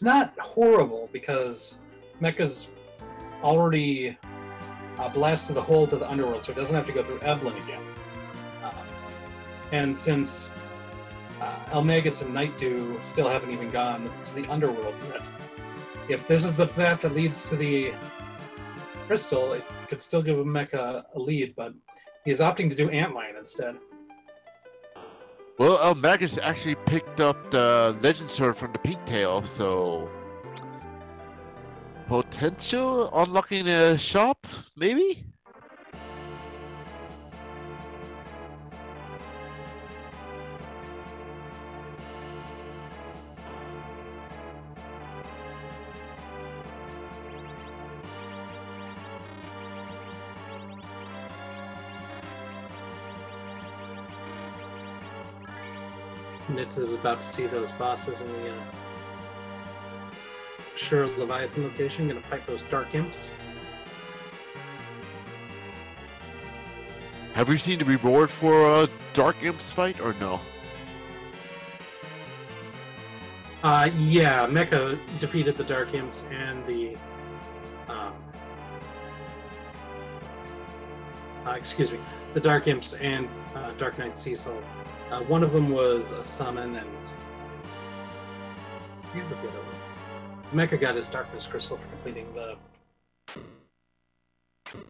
Speaker 1: not horrible because Mecha's already blasted the hole to the underworld, so it doesn't have to go through Evelyn again. And since Elmagus and Nightdew still haven't even gone to the underworld yet, if this is the path that leads to the crystal, it could still give Mecha a lead, but he's opting to do Antlion instead.
Speaker 2: Well, Magus actually picked up the Legend Sword from the Pigtail, so potential unlocking a shop, maybe?
Speaker 1: Nitz is about to see those bosses in the Sure Leviathan location, gonna fight those Dark Imps.
Speaker 2: Have we seen the reward for a Dark Imps fight, or no?
Speaker 1: Yeah, Mecha defeated the Dark Imps and the the Dark Imps and Dark Knight Cecil. One of them was a summon, and I forget what the other was. Mecha got his Darkness Crystal for completing the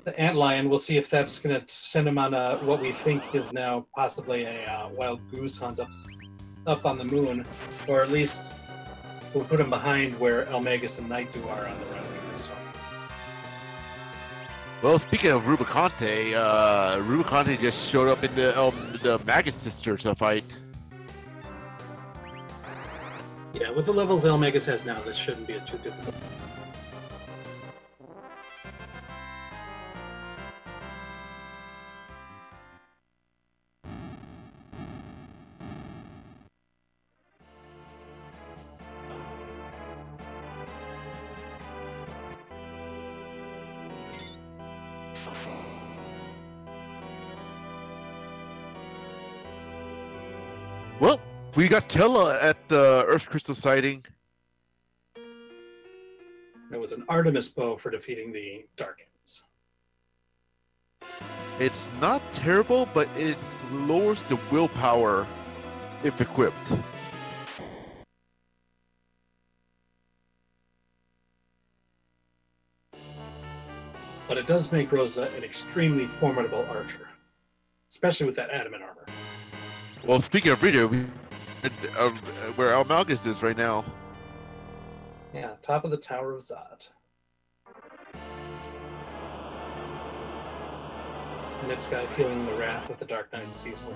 Speaker 1: Antlion. We'll see if that's going to send him on what we think is now possibly a wild goose hunt up on the moon, or at least we'll put him behind where Elmagus and Nightdew are on the road. So.
Speaker 2: Well, speaking of Rubicante, Rubicante just showed up in the Magus Sisters fight.
Speaker 1: Yeah, with the levels Elmagus has now, this shouldn't be too difficult.
Speaker 2: Well, we got Tella at the Earth Crystal sighting.
Speaker 1: It was an Artemis bow for defeating the Dark Imps.
Speaker 2: It's not terrible, but it lowers the willpower if equipped.
Speaker 1: But it does make Rosa an extremely formidable archer, especially with that adamant armor.
Speaker 2: Well, speaking of Rita, where Almalgus is right now.
Speaker 1: Yeah, top of the Tower of Zot. And this guy feeling the wrath of the Dark Knight Cecil.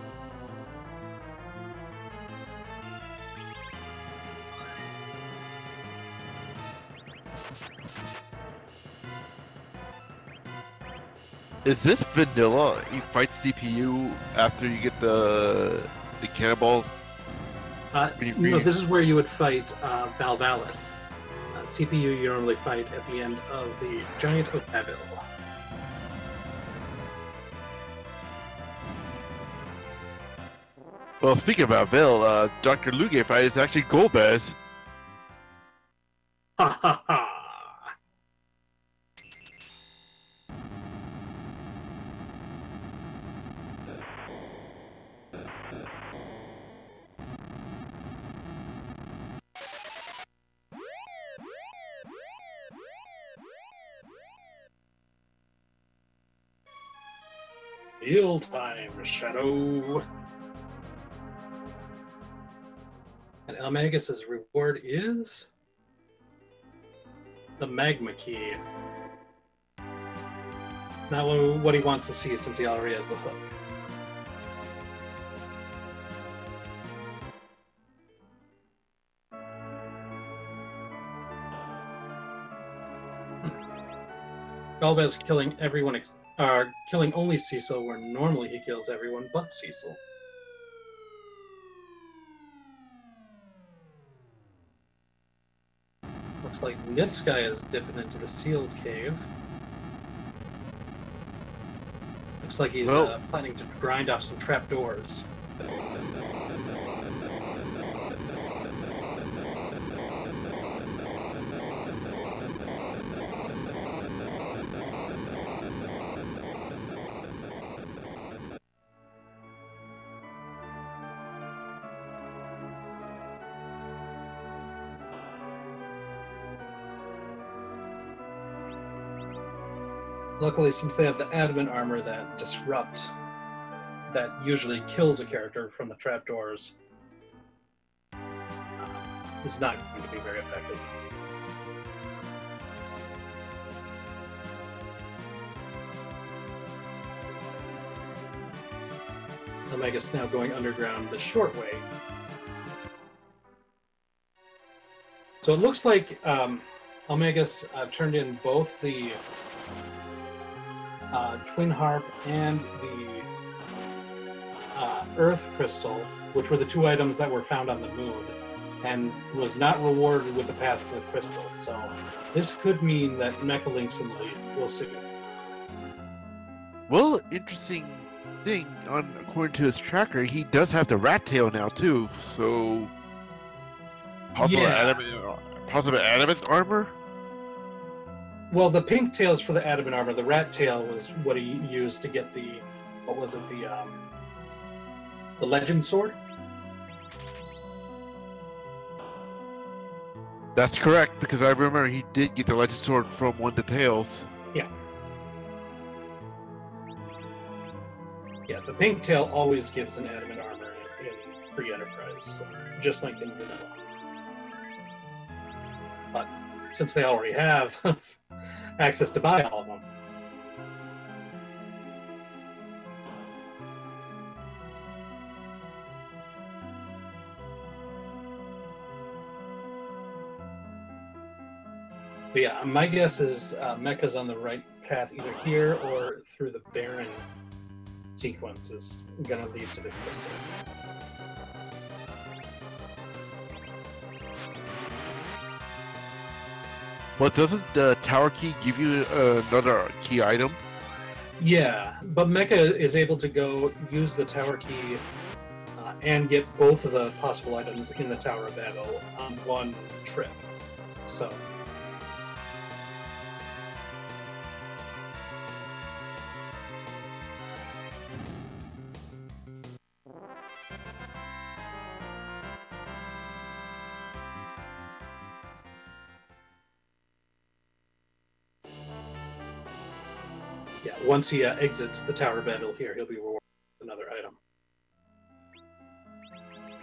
Speaker 2: Is this vanilla? You fight CPU after you get the cannonballs?
Speaker 1: No, this is where you would fight Valvalis. CPU you normally fight at the end of the Giant of Babel.
Speaker 2: Well, speaking about Vil, Dr. Luge fight is actually Golbez.
Speaker 1: Ha ha ha! Heal time, Shadow. And Elmagus's reward is the Magma Key. Not what he wants to see since he already has the hook. Galvez killing everyone, killing only Cecil, where normally he kills everyone but Cecil. Looks like Nitsky is dipping into the sealed cave. Looks like he's planning to grind off some trapdoors. Luckily, since they have the adamant armor that disrupt, that usually kills a character from the trapdoors, is not going to be very effective. Omega's now going underground the short way. So it looks like Omega's turned in both the Twin Harp and the Earth Crystal, which were the two items that were found on the moon, and was not rewarded with the path to the crystal. So this could mean that Mecha Link's in the lead. We'll see.
Speaker 2: Well, interesting thing, according to his tracker, he does have the rat tail now too, so possible adamant armor?
Speaker 1: Well, the pink tail's for the adamant armor. The rat tail was what he used to get the, what was it, the legend sword?
Speaker 2: That's correct, because I remember he did get the legend sword from one of the tails.
Speaker 1: Yeah. Yeah, the pink tail always gives an adamant armor in free enterprise, so just like in vanilla. But since they already have access to buy all of them. But yeah, my guess is Mecha's on the right path, either here or through the Baron sequence is going to lead to the crystal.
Speaker 2: But doesn't the tower key give you another key item?
Speaker 1: Yeah, but Mecha is able to go use the tower key and get both of the possible items in the Tower of Babel on one trip. So. Yeah, once he exits the Tower of Babel here, he'll be rewarded with another item.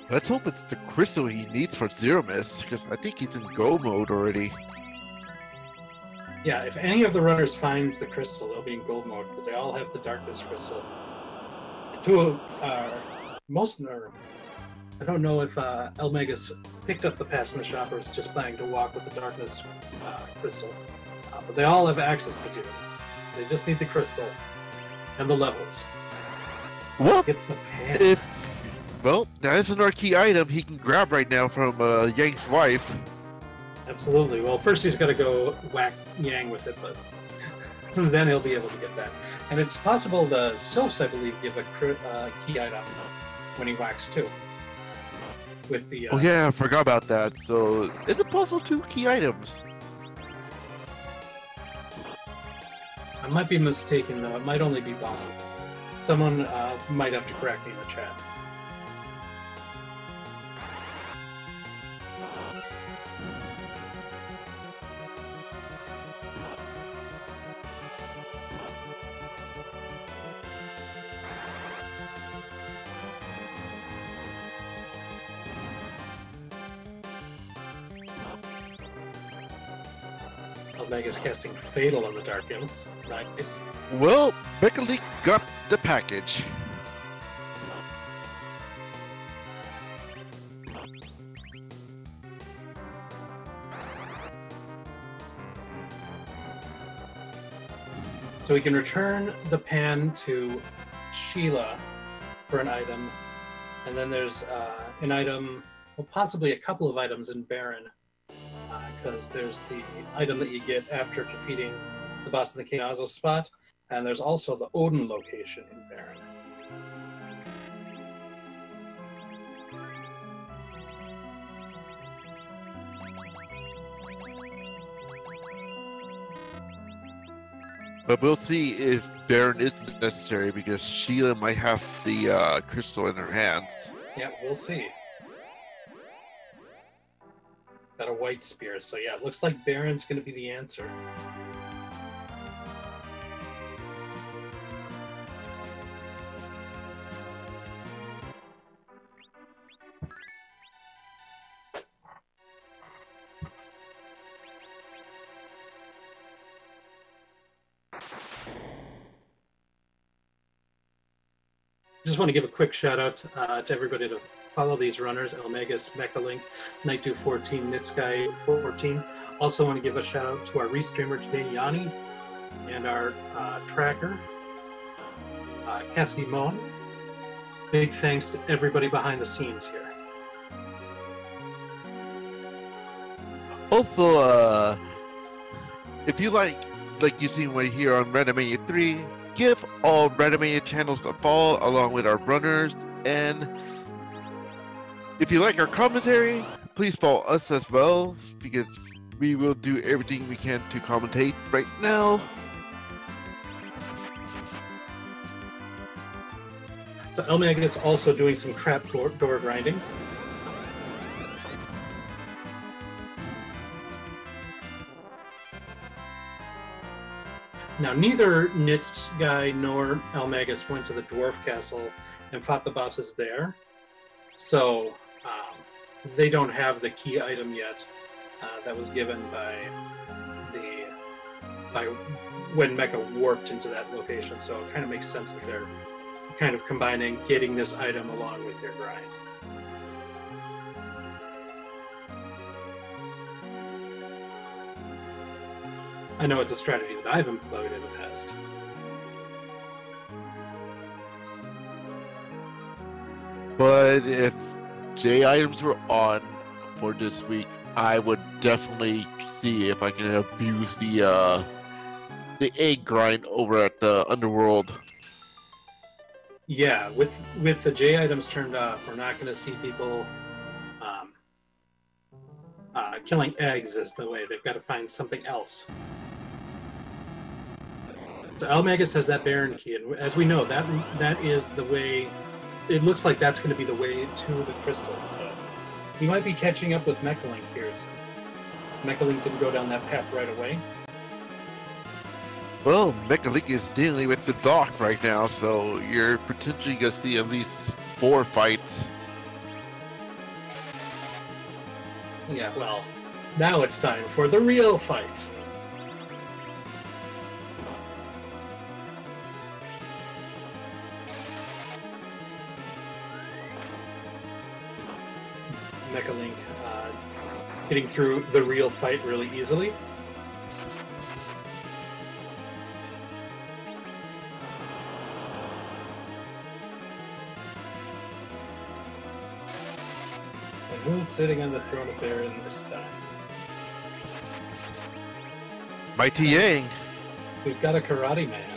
Speaker 2: Let's hope it's the crystal he needs for Zero Miss, because I think he's in go mode already.
Speaker 1: Yeah, if any of the runners finds the crystal, they'll be in gold mode, because they all have the darkness crystal. I don't know if Elmega's picked up the pass in the shop or is just planning to walk with the darkness crystal. But they all have access to Zero Miss. They just need the crystal. and the levels.
Speaker 2: Well,
Speaker 1: Gets the pan.
Speaker 2: Well, that is another key item he can grab right now from Yang's wife.
Speaker 1: Absolutely. Well, first he's got to go whack Yang with it, but then he'll be able to get that. And it's possible the Sylphs, I believe, give a key item when he whacks too. With the.
Speaker 2: Oh yeah, I forgot about that. So is it possible 2 key items?
Speaker 1: I might be mistaken though. It might only be possible. Someone might have to correct me in the chat. Omega's casting Fatal on the Dark Imps. Nice.
Speaker 2: Well, Beckley got the package.
Speaker 1: So we can return the pan to Sheila for an item, and then there's an item, well, possibly a couple of items in Baron, because there's the item that you get after defeating the boss in the King Azo spot, and there's also the Odin location in Baron.
Speaker 2: But we'll see if Baron isn't necessary because Sheila might have the crystal in her hands.
Speaker 1: Yeah, we'll see. Got a white spear, so yeah, it looks like Baron's going to be the answer. Just want to give a quick shout out to everybody to follow these runners: Elmegas, Mechalink, Nightdew14, Nitsky14. Also want to give a shout out to our restreamer today, Yanni, and our tracker, Cassidy Moen. Big thanks to everybody behind the scenes here.
Speaker 2: Also, if you like you've seen right here on Randomizer 3, give all Randomizer channels a follow along with our runners, and if you like our commentary, please follow us as well, because we will do everything we can to commentate right now.
Speaker 1: So Elmega is also doing some trap door grinding. Now, neither Nitz guy nor Elmagus went to the Dwarf Castle and fought the bosses there, so they don't have the key item yet that was given by when Mecha warped into that location. So it kind of makes sense that they're kind of combining getting this item along with their grind. I know it's a strategy that I've employed in the past.
Speaker 2: But if J items were on for this week, I would definitely see if I can abuse the egg grind over at the underworld.
Speaker 1: Yeah, with the J items turned off, we're not going to see people killing eggs as the way. They've got to find something else. So Elmagus has that Baron key, and as we know, that is the way. It looks like that's going to be the way to the crystal. So he might be catching up with Mechalink here. So Mechalink didn't go down that path right away.
Speaker 2: Well, Mechalink is dealing with the dock right now, so you're potentially going to see at least 4 fights.
Speaker 1: Yeah, well, now it's time for the real fight. Mechalink getting through the real fight really easily. And who's sitting on the throne of Baron this time?
Speaker 2: Mighty Yang.
Speaker 1: We've got a karate man.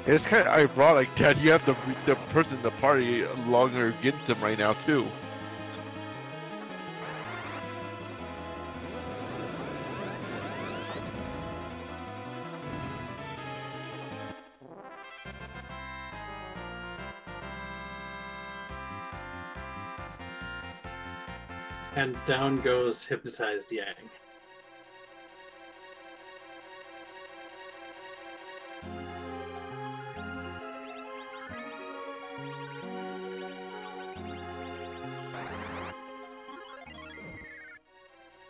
Speaker 2: It's kind of ironic that you have the person in the party longer against him right now too.
Speaker 1: And down goes hypnotized Yang.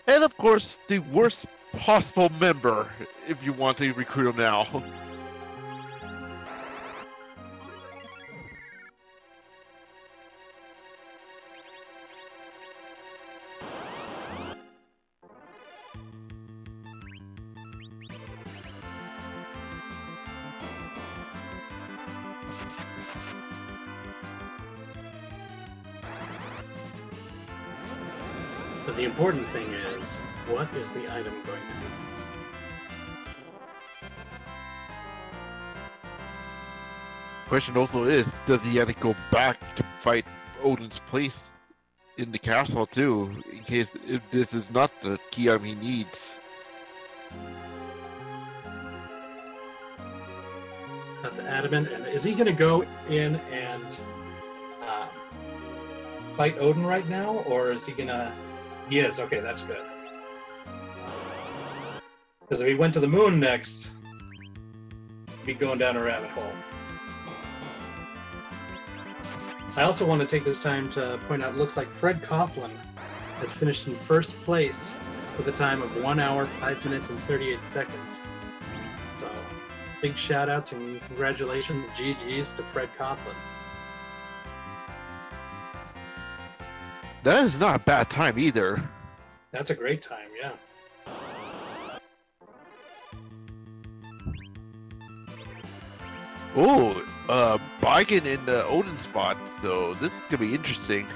Speaker 2: And of course, the worst possible member, if you want to recruit him now.
Speaker 1: But the important thing is, what is the item going to be?
Speaker 2: Question also is, does he have to go back to fight Odin's place in the castle too, in case if this is not the key item he needs?
Speaker 1: Got the adamant, and is he going to go in and fight Odin right now, or is he going to... He is, okay, that's good. Because if he went to the moon next, he'd be going down a rabbit hole. I also want to take this time to point out, it looks like Fred Coughlin has finished in first place with a time of 1 hour, 5 minutes, and 38 seconds. So, big shout outs and congratulations, GG's to Fred Coughlin.
Speaker 2: That is not a bad time either.
Speaker 1: That's a great time, yeah.
Speaker 2: Oh, Bigen in the Odin spot, so this is gonna be interesting.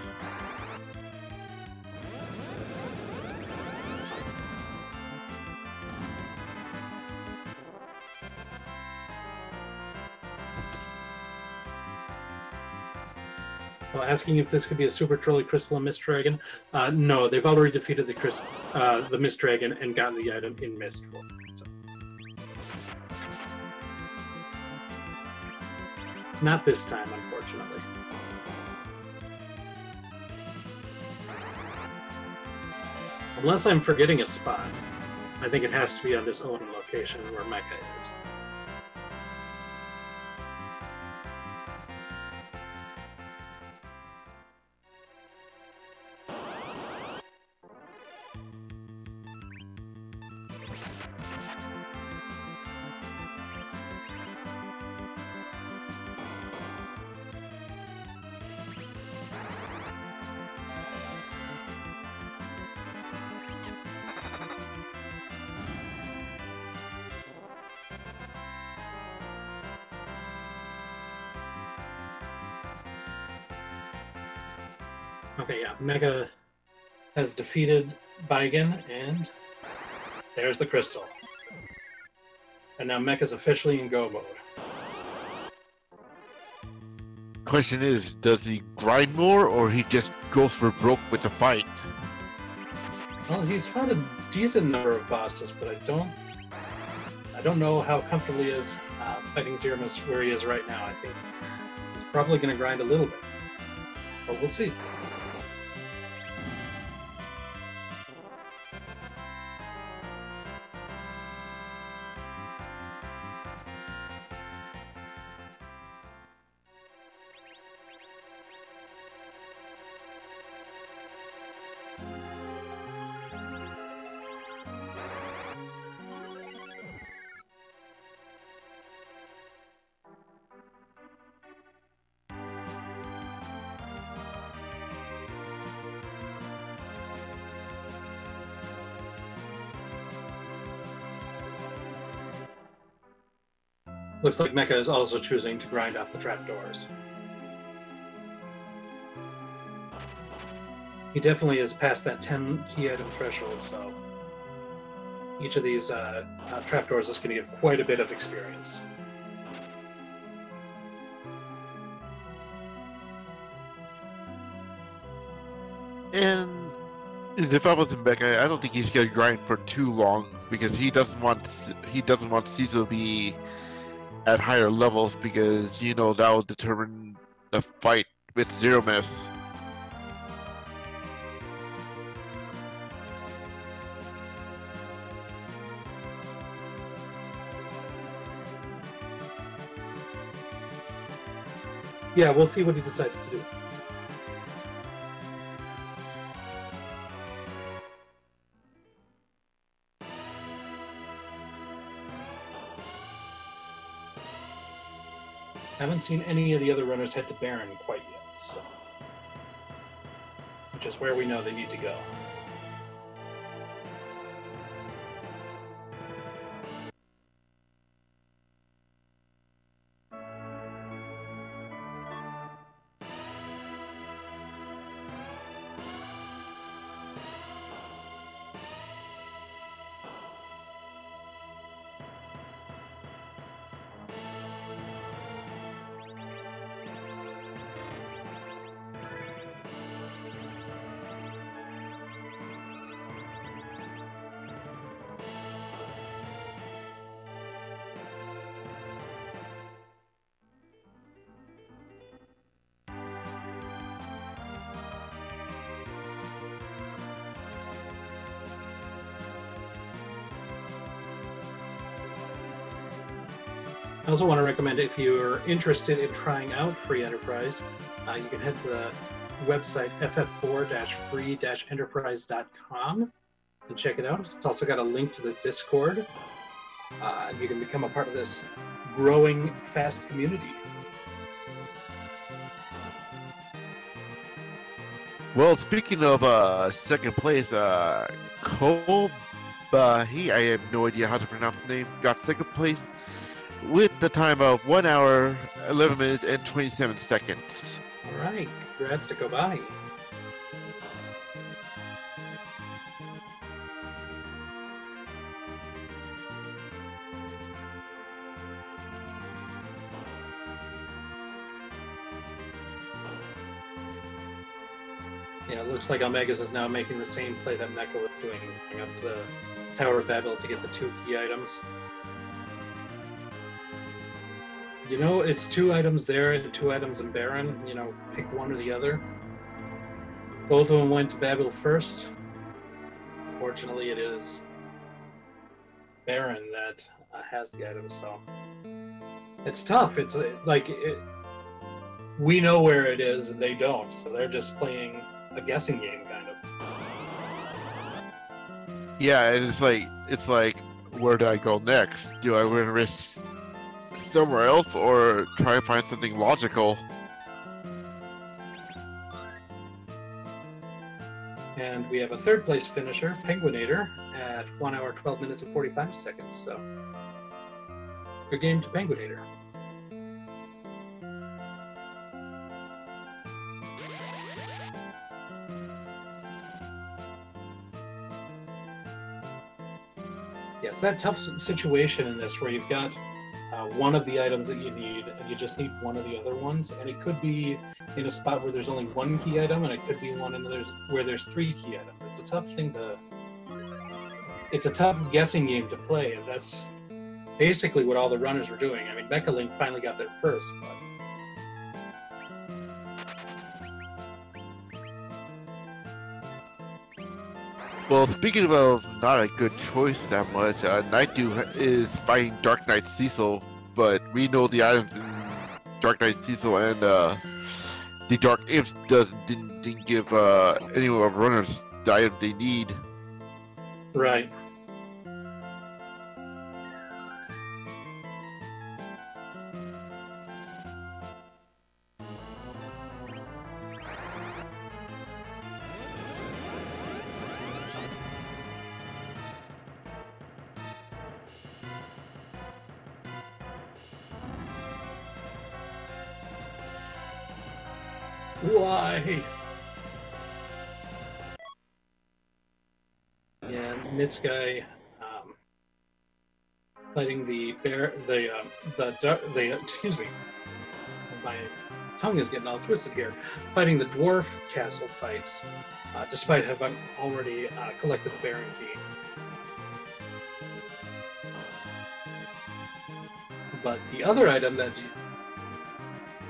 Speaker 1: Well, asking if this could be a Super Trolley Crystal and Mist Dragon. No, they've already defeated the Mist Dragon and gotten the item in Mist form. So. Not this time, unfortunately. Unless I'm forgetting a spot. I think it has to be on this Odin location where Mecha is. Okay, yeah, Mega has defeated Bigen, and there's the crystal. And now Mecha's officially in go mode.
Speaker 2: Question is, does he grind more, or he just goes for broke with the fight?
Speaker 1: Well, he's found a decent number of bosses, but I don't know how comfortable he is fighting Zeramus where he is right now. I think he's probably going to grind a little bit, but we'll see. Looks like Mecha is also choosing to grind off the trapdoors. He definitely is past that 10 key item threshold, so each of these trapdoors is going to give quite a bit of experience.
Speaker 2: And if I was in Becca, I don't think he's gonna grind for too long because he doesn't want Cecil to be at higher levels because that will determine the fight with Zero Miss.
Speaker 1: Yeah, we'll see what he decides to do. Haven't seen any of the other runners head to Baron quite yet, so which is where we know they need to go. I also want to recommend, if you're interested in trying out Free Enterprise, you can head to the website ff4-free-enterprise.com and check it out. It's also got a link to the Discord. You can become a part of this growing fast community.
Speaker 2: Well, speaking of second place, Kobahi, I have no idea how to pronounce the name, got second place with the time of 1 hour, 11 minutes, and 27 seconds.
Speaker 1: All right, congrats to Kobahi. Yeah, it looks like Omegas is now making the same play that Mecha was doing, going up the Tower of Babel to get the 2 key items. It's 2 items there and 2 items in Baron. Pick one or the other. Both of them went to Babel first. Fortunately, it is Baron that has the items, so it's tough. It's we know where it is and they don't, so they're just playing a guessing game, kind of.
Speaker 2: Yeah, and it's like, where do I go next? Do I want to risk somewhere else or try to find something logical?
Speaker 1: And we have a 3rd place finisher, Penguinator, at 1 hour, 12 minutes, and 45 seconds. So, good game to Penguinator. Yeah, it's that tough situation in this where you've got one of the items that you need, and you just need one of the other ones, and it could be in a spot where there's only 1 key item, and it could be one where there's 3 key items. It's a tough thing it's a tough guessing game to play, and that's basically what all the runners were doing. I mean, Mecha Link finally got there first, but
Speaker 2: Well, speaking of not a good choice that much, Night Dew is fighting Dark Knight Cecil, but we know the items in Dark Knight Cecil and the Dark Imps didn't give any of our runners the item they need.
Speaker 1: right. Why? Nitsukai fighting the bear, excuse me, my tongue is getting all twisted here. Fighting the dwarf castle fights, despite having already collected the Baron key. But the other item that,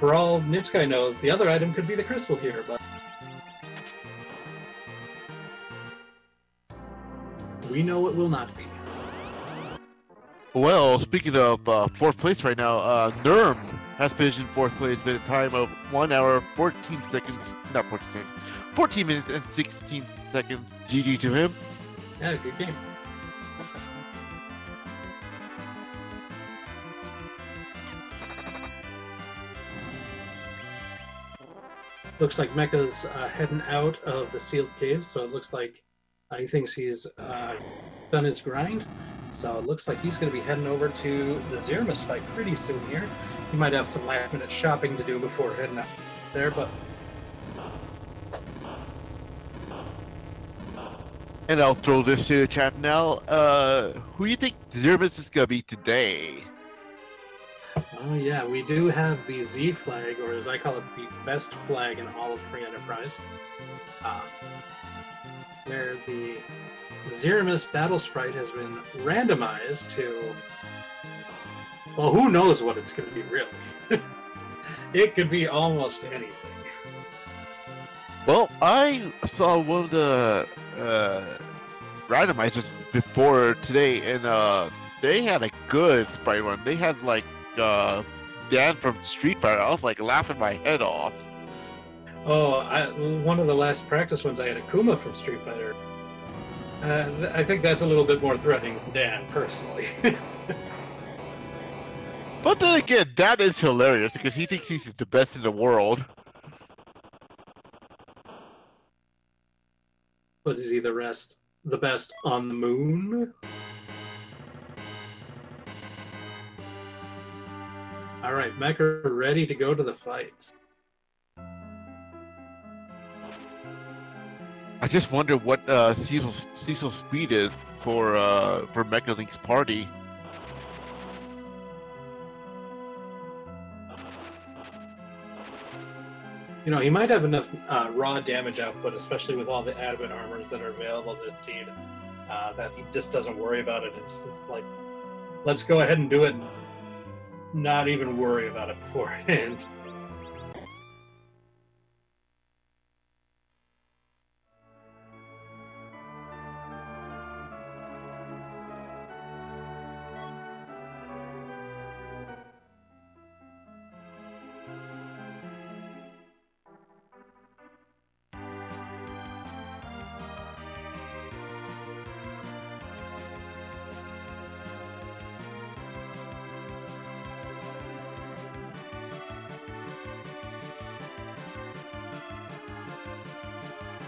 Speaker 1: for all Nitsukai knows, the other item could be the crystal here, but we know it will not be.
Speaker 2: Well, speaking of fourth place right now, Nurm has finished in fourth place with a time of 1 hour, 14 seconds, not 14 seconds, 14 minutes and 16 seconds. GG to him.
Speaker 1: Yeah, good game. Looks like Mecha's heading out of the sealed cave, so it looks like he thinks he's done his grind. So it looks like he's going to be heading over to the Zeramus fight pretty soon here. He might have some last-minute shopping to do before heading out there, but...
Speaker 2: And I'll throw this to the chat now. Who do you think Zeramus is going to be today?
Speaker 1: Oh yeah, we do have the Z flag, or as I call it, the best flag in all of Free Enterprise. Where the Zeramus battle sprite has been randomized to, well, who knows what it's going to be, really. It could be almost anything.
Speaker 2: Well, I saw one of the randomizers before today, and they had a good sprite one. They had, like, Dan from Street Fighter. I was, like, laughing my head off.
Speaker 1: Oh, one of the last practice ones, I had a Kuma from Street Fighter. I think that's a little bit more threatening than Dan, personally.
Speaker 2: But then again, that is hilarious because he thinks he's the best in the world.
Speaker 1: But is he the best on the moon? Alright, Mecha ready to go to the fights.
Speaker 2: I just wonder what Cecil's speed is for Mecha Link's party.
Speaker 1: You know, he might have enough raw damage output, especially with all the adamant armors that are available to this team, that he just doesn't worry about it. It's just like, let's go ahead and do it and not even worry about it beforehand.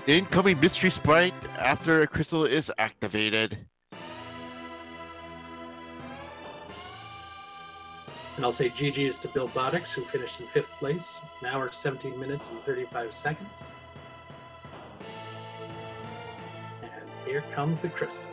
Speaker 2: Incoming mystery sprite after a crystal is activated.
Speaker 1: And I'll say GG's to Bill Bodix, who finished in 5th place, an hour, 17 minutes, and 35 seconds. And here comes the crystal.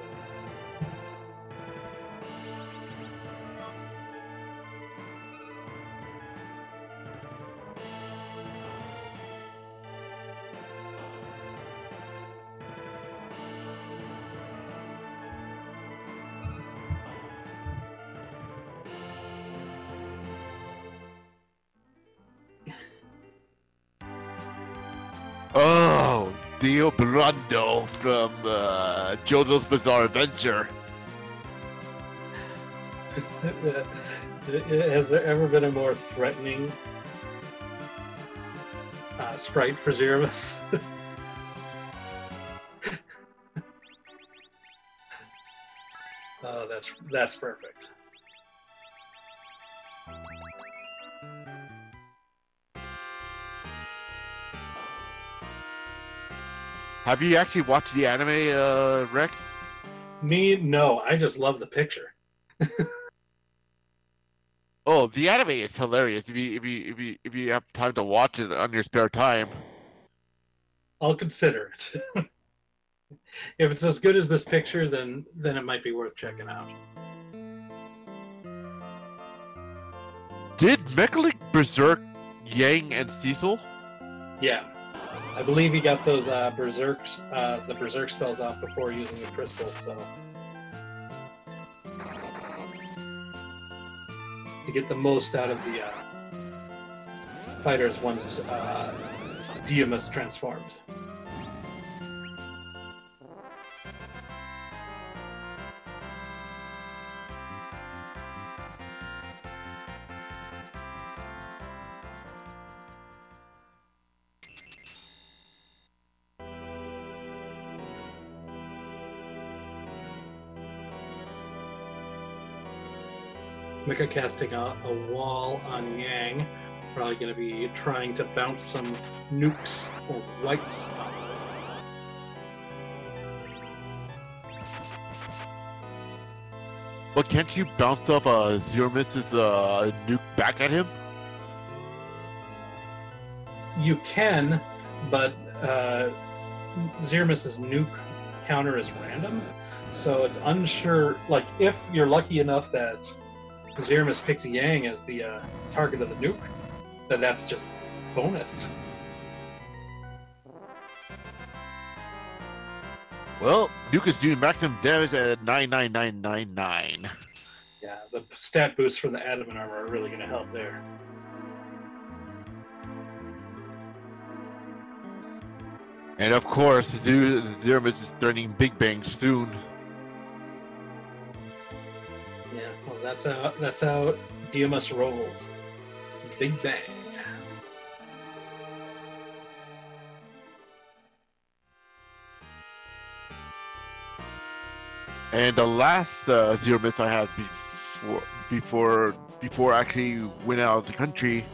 Speaker 2: Oh, Dio Brando from JoJo's Bizarre Adventure.
Speaker 1: Has there ever been a more threatening sprite for Zeramus? Oh, that's perfect.
Speaker 2: Have you actually watched the anime, Rex?
Speaker 1: Me, no. I just love the picture.
Speaker 2: Oh, the anime is hilarious. If you have time to watch it on your spare time.
Speaker 1: I'll consider it. If it's as good as this picture, then it might be worth checking out.
Speaker 2: Did Mechalik berserk Yang and Cecil?
Speaker 1: Yeah, I believe he got those the berserk spells off before using the crystal. So to get the most out of the fighters once Diamus transformed. Mecha casting a wall on Yang. Probably going to be trying to bounce some nukes or whites up.
Speaker 2: But can't you bounce up Zeromus's nuke back at him?
Speaker 1: You can, but Zeromus's nuke counter is random, so it's unsure. Like, if you're lucky enough that Zeromus picks Yang as the target of the nuke, then that's just bonus.
Speaker 2: Well, nuke is doing maximum damage at 99999.
Speaker 1: Yeah, the stat boosts from the adamant armor are really going to help there.
Speaker 2: And of course, Zeromus is threatening Big Bang soon.
Speaker 1: Yeah, well, that's how Diamus rolls. Big Bang.
Speaker 2: And the last Zeromus I had before I actually went out of the country,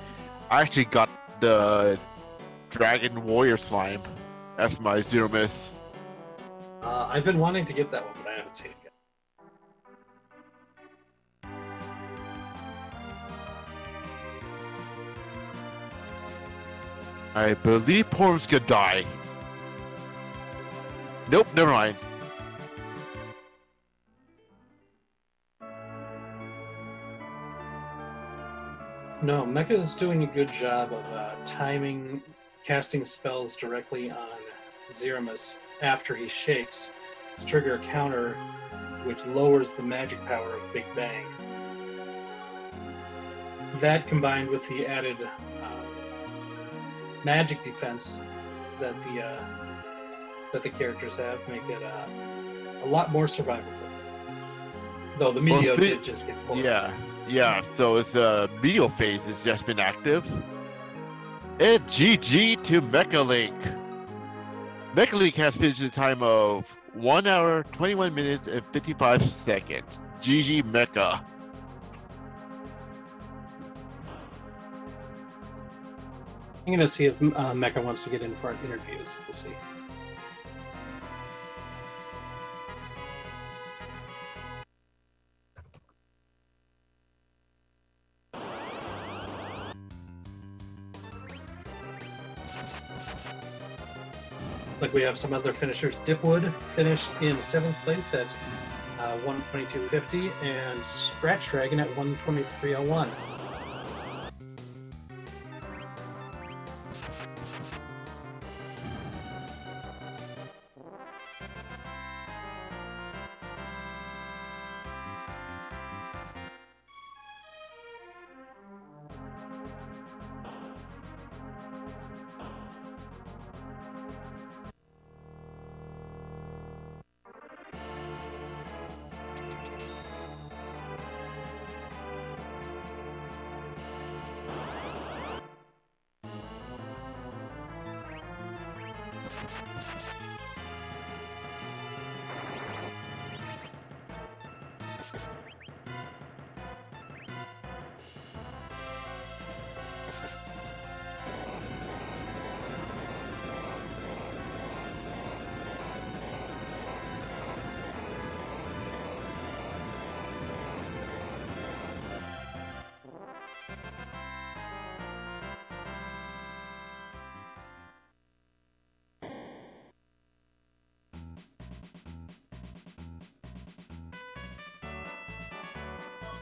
Speaker 2: I actually got the Dragon Warrior Slime as my Zeromus.
Speaker 1: I've been wanting to get that one, but I haven't seen it yet.
Speaker 2: I believe Porm's gonna die. Nope, never mind.
Speaker 1: No, Mecha's doing a good job of timing casting spells directly on Zeromus after he shakes to trigger a counter which lowers the magic power of Big Bang. That combined with the added magic defense that the characters have make it a lot more survivable. Though the Meteor did just get pulled.
Speaker 2: Yeah, so it's Meteor phase has just been active. And GG to Mechalink. Mechalink has finished in a time of 1 hour, 21 minutes, and 55 seconds. GG Mecha.
Speaker 1: I'm gonna see if Mecha wants to get in for interviews. We'll see. Like we have some other finishers. Dipwood finished in 7th place at 122.50, and Scratch Dragon at 123.01.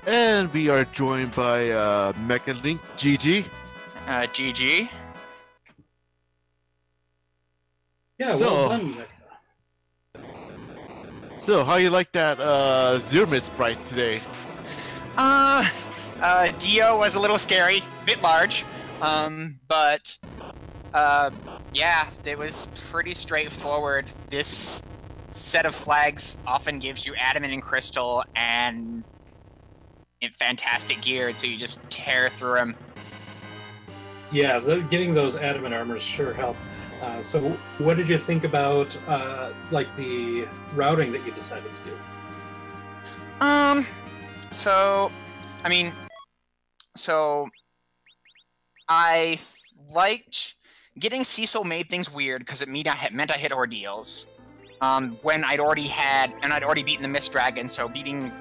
Speaker 2: And we are joined by Mecha Link, GG.
Speaker 3: GG.
Speaker 1: Yeah,
Speaker 2: So-
Speaker 1: well done, Nick.
Speaker 2: So, how you like that Zero sprite today?
Speaker 3: Dio was a little scary, a bit large, but yeah, it was pretty straightforward. This set of flags often gives you adamant and crystal and fantastic gear, so you just tear through them.
Speaker 1: Yeah, getting those adamant armors sure helped. So what did you think about like the routing that you decided to do?
Speaker 3: I liked getting Cecil made things weird because it meant I hit ordeals. When I'd already beaten the Mist Dragon, so beating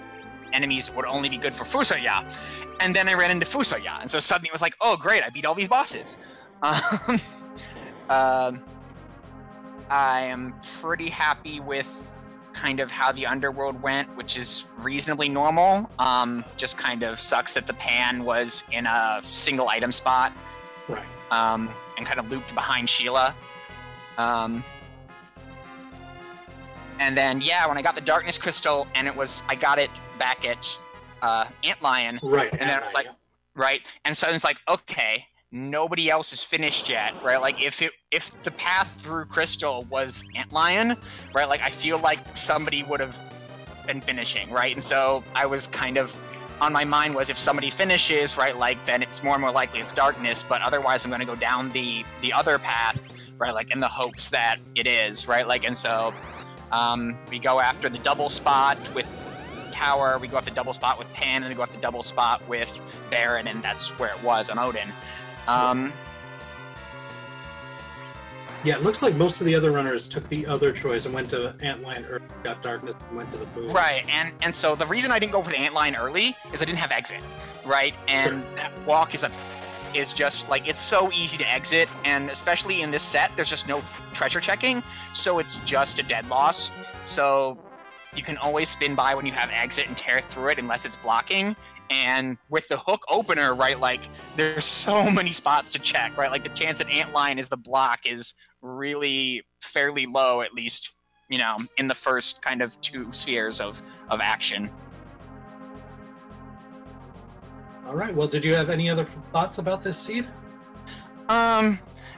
Speaker 3: enemies would only be good for Fusoya. And then I ran into Fusoya, and so suddenly it was like, oh great, I beat all these bosses. I am pretty happy with kind of how the underworld went, which is reasonably normal. Just kind of sucks that the pan was in a single item spot.
Speaker 1: Right.
Speaker 3: And kind of looped behind Sheila. And then, yeah, when I got the Darkness Crystal, and I got it back at Antlion.
Speaker 1: Right.
Speaker 3: And then I was like, right. And so it's like, okay, nobody else is finished yet, right? Like, if the path through Crystal was Antlion, right? Like, I feel like somebody would have been finishing, right? And so I was kind of, on my mind was, if somebody finishes, right, like, then it's more and more likely it's Darkness, but otherwise I'm going to go down the other path, right? Like, in the hopes that it is, right? Like, and so we go after the double spot with Tower, we go after the double spot with Pan, and we go after the double spot with Baron, and that's where it was on Odin.
Speaker 1: Yeah, it looks like most of the other runners took the other choice and went to Antlion or got Darkness and went to the boom.
Speaker 3: Right, and so the reason I didn't go for the Antlion early is I didn't have exit, right? And
Speaker 1: Sure.
Speaker 3: that walk is just like, it's so easy to exit, and especially in this set, there's just no treasure checking, so it's just a dead loss. So you can always spin by when you have exit and tear through it unless it's blocking. And with the hook opener, right, like, there's so many spots to check, right? Like, the chance that Antlion is the block is really fairly low, at least, you know, in the first kind of 2 spheres of action.
Speaker 1: All right. Well, did you have any other thoughts about this seed?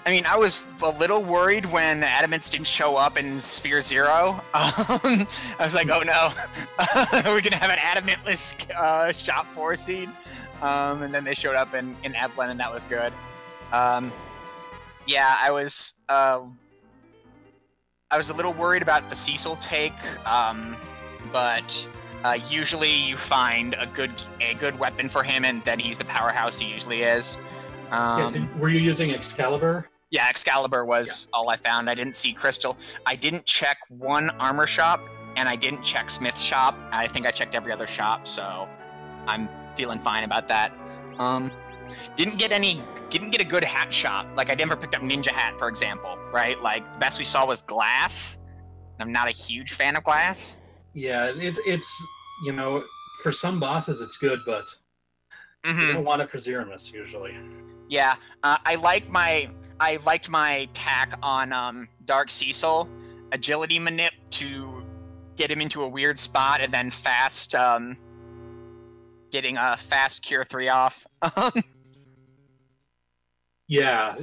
Speaker 3: I mean, I was a little worried when the Adamants didn't show up in Sphere 0. I was like, oh no, we're gonna have an Adamantless Shop 4 seed. And then they showed up in Evelyn, and that was good. Yeah, I was a little worried about the Cecil take, but usually you find a good weapon for him, and then he's the powerhouse he usually is.
Speaker 1: Were you using Excalibur?
Speaker 3: Yeah, Excalibur was all I found. I didn't see Crystal. I didn't check one armor shop, and I didn't check Smith's shop. I think I checked every other shop, so I'm feeling fine about that. Didn't get a good hat shop. Like, I never picked up Ninja Hat, for example, right? Like, the best we saw was Glass. I'm not a huge fan of Glass.
Speaker 1: Yeah, it's you know, for some bosses it's good, but you don't want it for Zeromus usually.
Speaker 3: Yeah, I liked my tack on Dark Cecil, agility manip to get him into a weird spot, and then fast getting a fast cure 3 off.
Speaker 1: Yeah,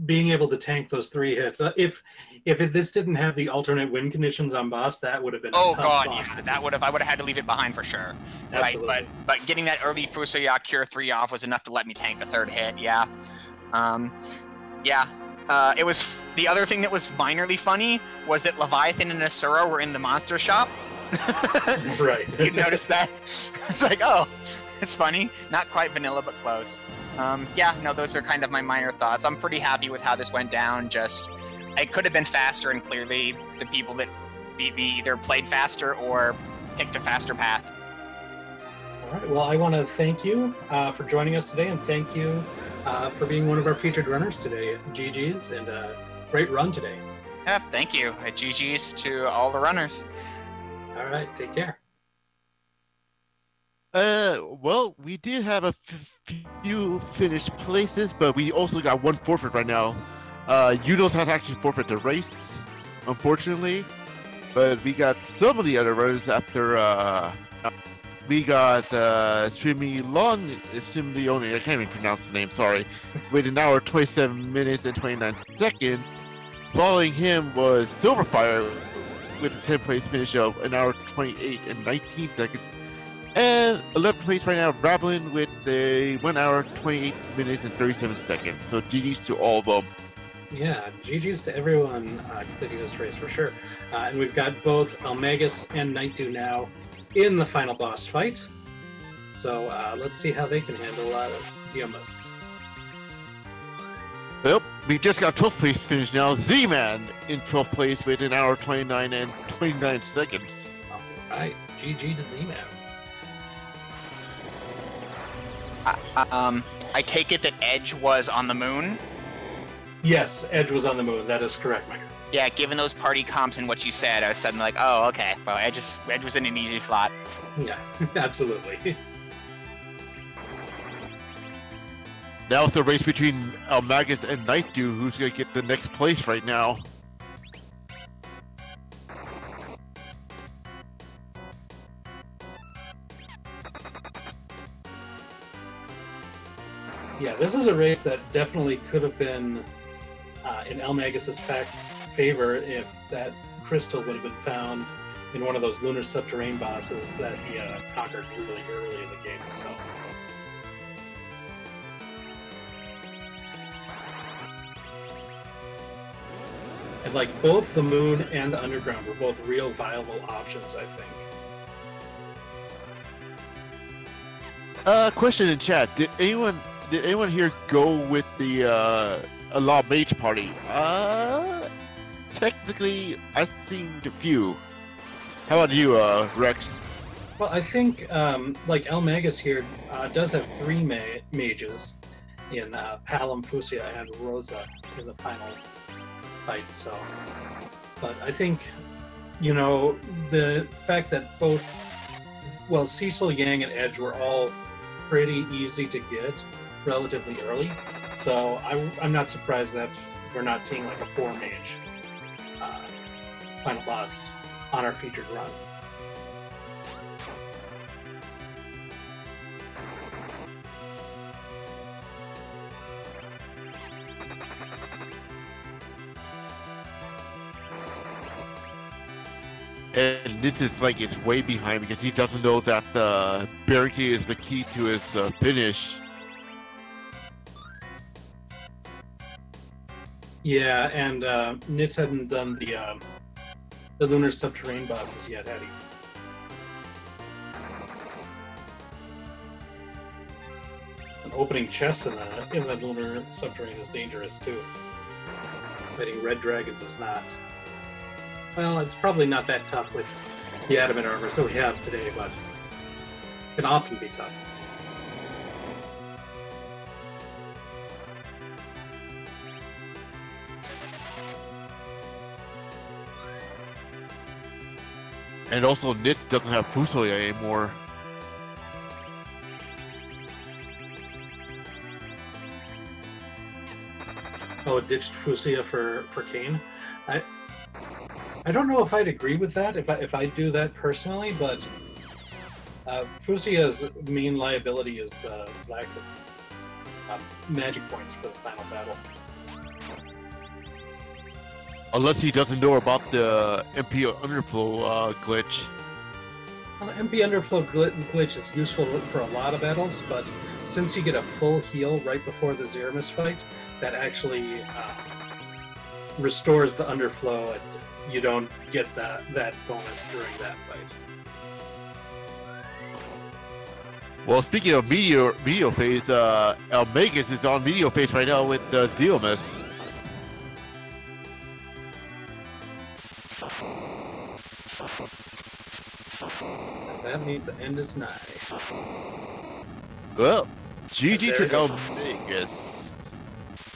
Speaker 1: being able to tank those 3 hits. If this didn't have the alternate win conditions on boss, that would have been.
Speaker 3: Oh
Speaker 1: a tough
Speaker 3: god,
Speaker 1: boss.
Speaker 3: yeah, I would have had to leave it behind for sure.
Speaker 1: Absolutely.
Speaker 3: Right, but getting that early Fusoya cure 3 off was enough to let me tank the 3rd hit. Yeah, it was the other thing that was minorly funny was that Leviathan and Asura were in the monster shop.
Speaker 1: Right.
Speaker 3: You noticed that? It's like, oh, it's funny. Not quite vanilla, but close. Yeah, no, those are kind of my minor thoughts. I'm pretty happy with how this went down. Just, it could have been faster, and clearly the people that beat me either played faster or picked a faster path.
Speaker 1: All right. Well, I want to thank you for joining us today, and thank you for being one of our featured runners today. GG's, and great run today.
Speaker 3: Yeah, thank you. GG's to all the runners.
Speaker 1: All right. Take care.
Speaker 2: well, we did have a few finished places, but we also got one forfeit right now. Unos has actually forfeit the race, unfortunately. But we got some of the other runners after, we got Swimmy I can't even pronounce the name, sorry. With an hour, 27 minutes, and 29 seconds. Following him was Silverfire with a 10th place finish of an hour, 28 and 19 seconds. And 11th place right now, Ravelin with a 1 hour, 28 minutes, and 37 seconds. So GG's to all of them.
Speaker 1: Yeah, GG's to everyone completing this race for sure. And we've got both Almagus and Nightdew now in the final boss fight. So let's see how they can handle Diomus.
Speaker 2: Well, we just got 12th place finish now. Z-Man in 12th place with an hour, 29 and 29 seconds.
Speaker 1: All right, GG to Z-Man.
Speaker 3: I take it that Edge was on the moon?
Speaker 1: Yes, Edge was on the moon. That is correct, Mike.
Speaker 3: Yeah, given those party comps and what you said, I was suddenly like, oh, okay. Well, Edge was in an easy slot.
Speaker 1: Yeah, absolutely.
Speaker 2: Now it's the race between Almagus and Nightdew, who's going to get the next place right now.
Speaker 1: Yeah, this is a race that definitely could have been in Almagus's favor if that crystal would have been found in one of those lunar subterranean bosses that he conquered really early in the game. So. And like both the moon and the underground were both real viable options, I think.
Speaker 2: Question in chat: Did anyone here go with the Law Mage party? Technically, I've seen a few. How about you, Rex?
Speaker 1: Well, I think like Almagus here does have three mages in Palom, Fusia, and Rosa in the final fight. So, but I think the fact that both, well, Cecil, Yang, and Edge were all pretty easy to get relatively early, so I'm not surprised that we're not seeing like a 4-mage final boss on our featured run.
Speaker 2: And this is like it's way behind because he doesn't know that the barricade is the key to his finish.
Speaker 1: Yeah, and Nitz hadn't done the lunar subterranean bosses yet, had he? And opening chests in the lunar subterranean is dangerous too. Fighting red dragons is not. Well, it's probably not that tough with the adamant armor that we have today, but it can often be tough.
Speaker 2: And also, Nitz doesn't have Fusoya anymore.
Speaker 1: Oh, it ditched Fusia for Kane. I don't know if I'd agree with that if I do that personally, but Fusia's main liability is the lack of magic points for the final battle.
Speaker 2: Unless he doesn't know about the MP underflow glitch.
Speaker 1: Well, the MP underflow glitch is useful for a lot of battles, but since you get a full heal right before the Zeramis fight, that actually restores the underflow, and you don't get that bonus during that fight.
Speaker 2: Well, speaking of Meteor phase, Almagus is on Meteor phase right now with Diomus.
Speaker 1: That means the end is nigh.
Speaker 2: Well, GG took Almagus.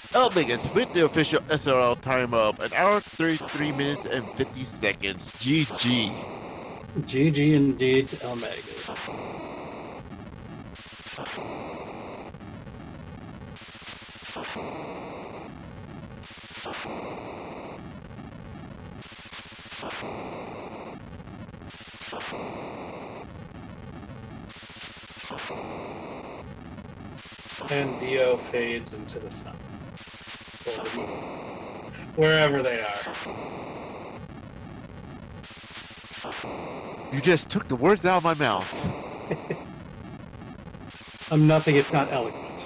Speaker 2: Almagus with the official SRL time of an hour, 33 minutes, and 50 seconds. GG.
Speaker 1: GG indeed to Almagus. And Dio fades into the sun. Or the moon. Wherever they are.
Speaker 2: You just took the words out of my mouth.
Speaker 1: I'm nothing if not eloquent.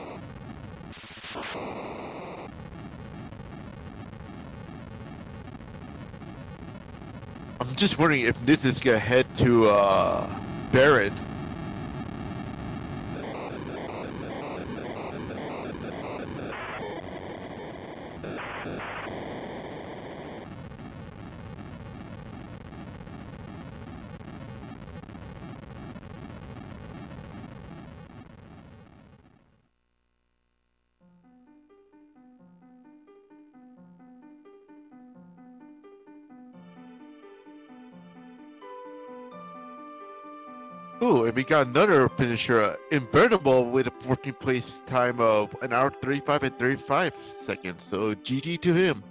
Speaker 2: I'm just wondering if this is gonna head to Baron. Ooh, and we got another finisher, Invertible, with a working place time of 1 hour 35 and 35 seconds. So GG to him.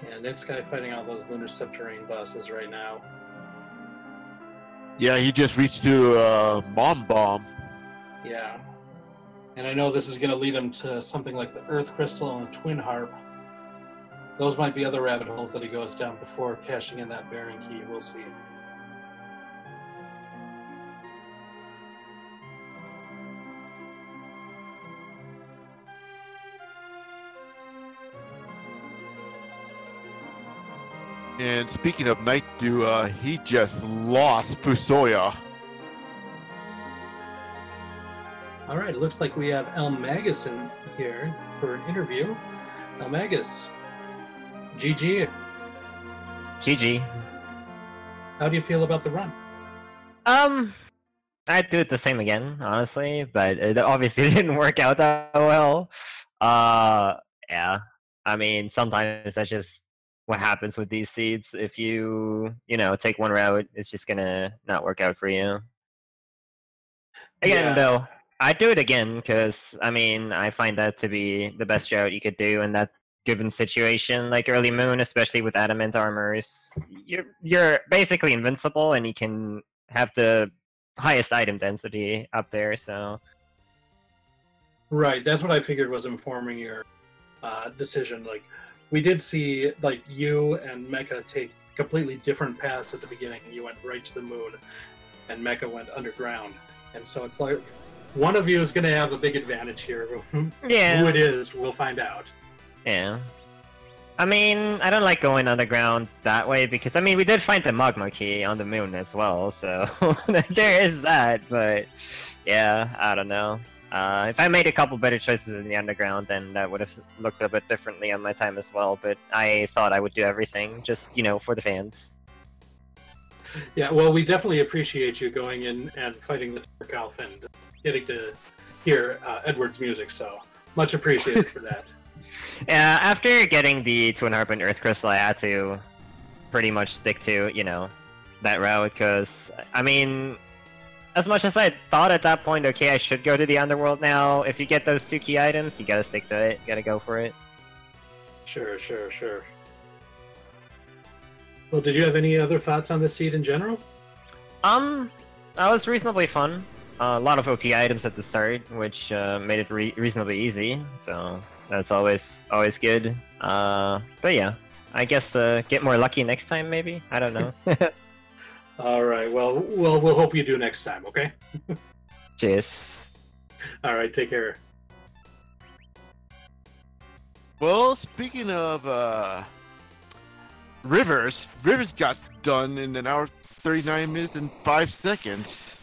Speaker 1: Yeah, Nick's guy fighting all those lunar subterranean bosses right now.
Speaker 2: Yeah, he just reached to Mom Bomb.
Speaker 1: Yeah. And I know this is going to lead him to something like the Earth Crystal and Twin Harp. Those might be other rabbit holes that he goes down before cashing in that Baron key. We'll see.
Speaker 2: And speaking of Night Dew, he just lost Fusoya.
Speaker 1: All right, it looks like we have El Magus in here for an interview. El Magus, GG.
Speaker 4: GG.
Speaker 1: How do you feel about the run?
Speaker 4: I'd do it the same again, honestly, but it obviously didn't work out that well. Yeah. I mean, sometimes that's just what happens with these seeds. If you take one route, it's just gonna not work out for you. Again, though, I'd do it again because I mean, I find that to be the best route you could do in that given situation, like early moon, especially with adamant armors. You're basically invincible, and you can have the highest item density up there. So,
Speaker 1: right, that's what I figured was informing your decision. Like, we did see like you and Mecha take completely different paths at the beginning. You went right to the moon, and Mecha went underground. And so it's like one of you is going to have a big advantage here.
Speaker 4: yeah,
Speaker 1: Who it is, we'll find out.
Speaker 4: Yeah. I mean, I don't like going underground that way because, I mean, we did find the magma key on the moon as well, so there is that, but yeah, I don't know. If I made a couple better choices in the underground, then that would have looked a bit differently on my time as well, but I thought I would do everything, just, for the fans.
Speaker 1: Yeah, well, we definitely appreciate you going in and fighting the Dark Elf and getting to hear Edward's music, so much appreciated for that.
Speaker 4: Yeah, after getting the Twin Harp and Earth Crystal, I had to pretty much stick to, that route, because, I mean, as much as I thought at that point, okay, I should go to the underworld now, if you get those 2 key items, you gotta stick to it, you gotta go for it.
Speaker 1: Sure. Well, did you have any other thoughts on this seed in general?
Speaker 4: That was reasonably fun. A lot of OP items at the start, which made it reasonably easy, so that's always good. But yeah, I guess get more lucky next time, maybe? I don't know.
Speaker 1: All right, well, we'll hope you do next time, okay?
Speaker 4: Cheers.
Speaker 1: All right, take care.
Speaker 2: Well, speaking of Rivers got done in 1 hour 39 minutes and 5 seconds.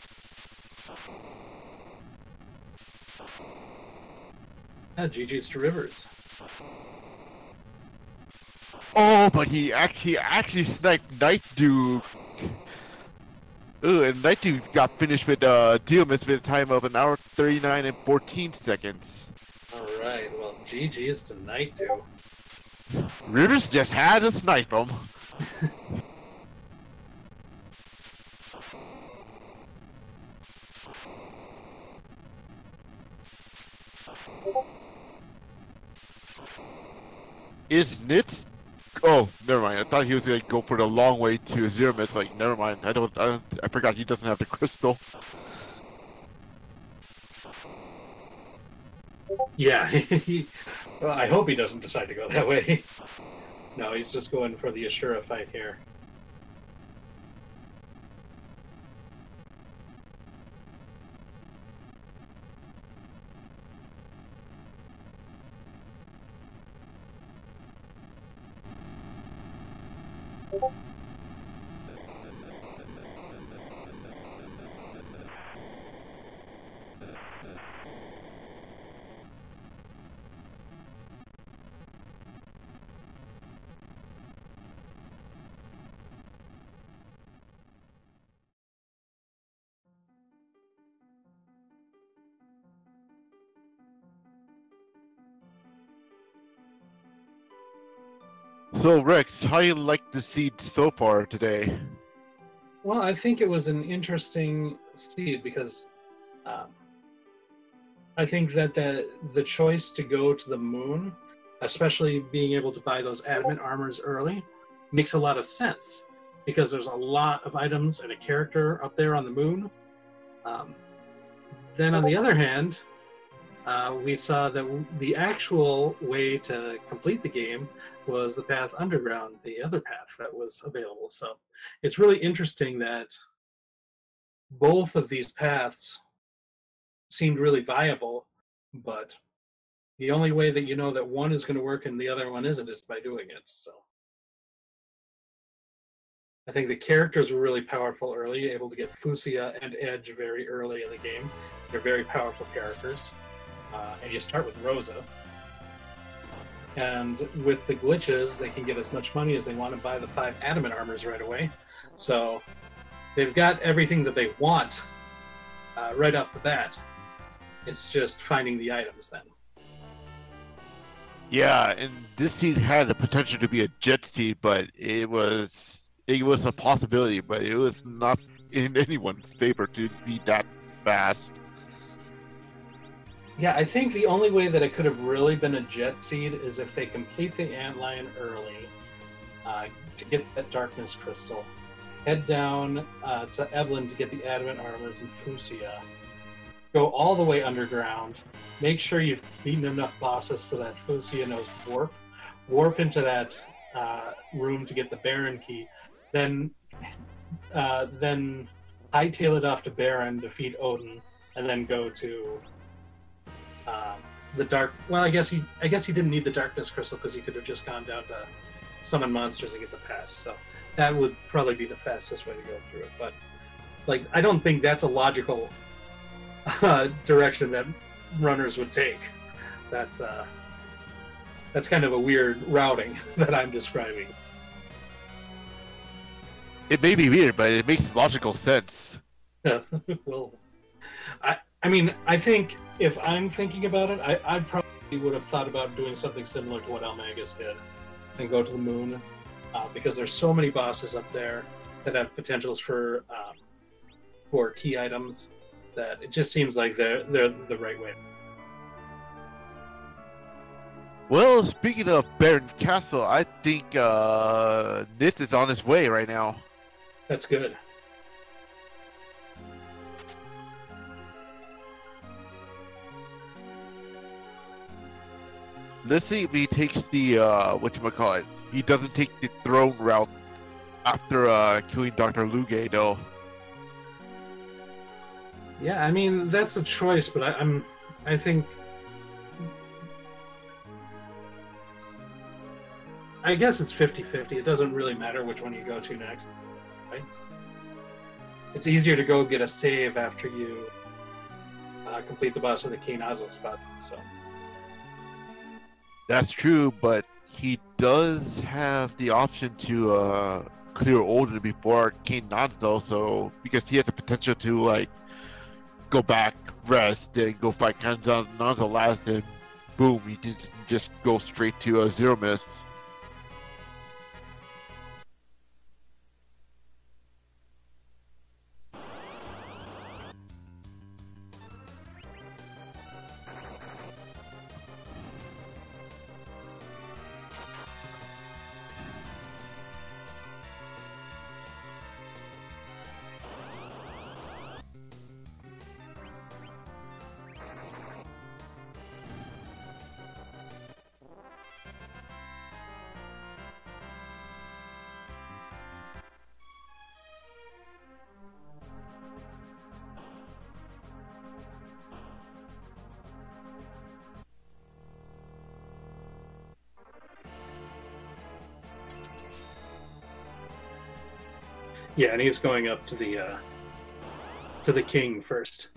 Speaker 1: Yeah, GG's to Rivers.
Speaker 2: Oh, but he actually sniped Night Duke. Ooh, and Night Duke got finished with deal miss with a time of 1 hour 39 and 14 seconds.
Speaker 1: Alright, well, GG's to Night Duke.
Speaker 2: Rivers just had to snipe him. Is Nitz? Oh, never mind. I thought he was gonna go for the long way to zero miss. Like, never mind. I forgot he doesn't have the crystal.
Speaker 1: Yeah, well, I hope he doesn't decide to go that way. No, he's just going for the Ashura fight here.
Speaker 2: So, Rex, how you like the seed so far today?
Speaker 1: Well, I think it was an interesting seed because I think that the choice to go to the moon, especially being able to buy those adamant armors early, makes a lot of sense because there's a lot of items and a character up there on the moon. Then on the other hand, we saw that the actual way to complete the game was the path underground, the other path that was available. So it's really interesting that both of these paths seemed really viable, but the only way that you know that one is going to work and the other one isn't is by doing it. So I think the characters were really powerful early, able to get Fusia and Edge very early in the game. They're very powerful characters. And you start with Rosa. And with the glitches, they can get as much money as they want to buy the 5 adamant armors right away. So they've got everything that they want right off the bat. It's just finding the items then.
Speaker 2: Yeah, and this seed had the potential to be a jet seed, but it was a possibility, but it was not in anyone's favor to be that fast.
Speaker 1: Yeah, I think the only way that it could have really been a jet seed is if they complete the antlion early to get that darkness crystal, head down to Evelyn to get the adamant armors and Fusia, go all the way underground, make sure you've beaten enough bosses so that Fusia knows warp into that room to get the Baron key, then hightail it off to Baron, defeat Odin, and then go to the dark. Well, I guess he didn't need the darkness crystal because he could have just gone down to summon monsters and get the pass. So that would probably be the fastest way to go through it. But like, I don't think that's a logical direction that runners would take. That's kind of a weird routing that I'm describing.
Speaker 2: It may be weird, but it makes logical sense.
Speaker 1: Well, I mean, I think if I'm thinking about it, I probably would have thought about doing something similar to what Almagus did and go to the moon because there's so many bosses up there that have potentials for key items that it just seems like they're the right way.
Speaker 2: Well, speaking of Baron Castle, I think Nitz is on his way right now.
Speaker 1: That's good.
Speaker 2: Let's see if he takes the whatchamacallit. He doesn't take the throne route after killing Dr. Luge, though.
Speaker 1: Yeah, I mean that's a choice, but I think I guess it's 50-50. It doesn't really matter which one you go to next, right? It's easier to go get a save after you complete the boss of the Keen Azo spot, so.
Speaker 2: That's true, but he does have the option to clear Olden before King Nanzo, so because he has the potential to like go back, rest, then go fight Nanzo last, and boom, he can just go straight to Zero Mist.
Speaker 1: Yeah, and he's going up to the king first.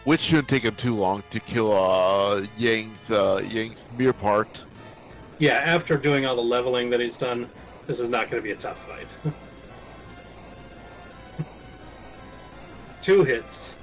Speaker 2: Which shouldn't take him too long to kill Yang's mirror part.
Speaker 1: Yeah, after doing all the leveling that he's done, this is not going to be a tough fight. 2 hits.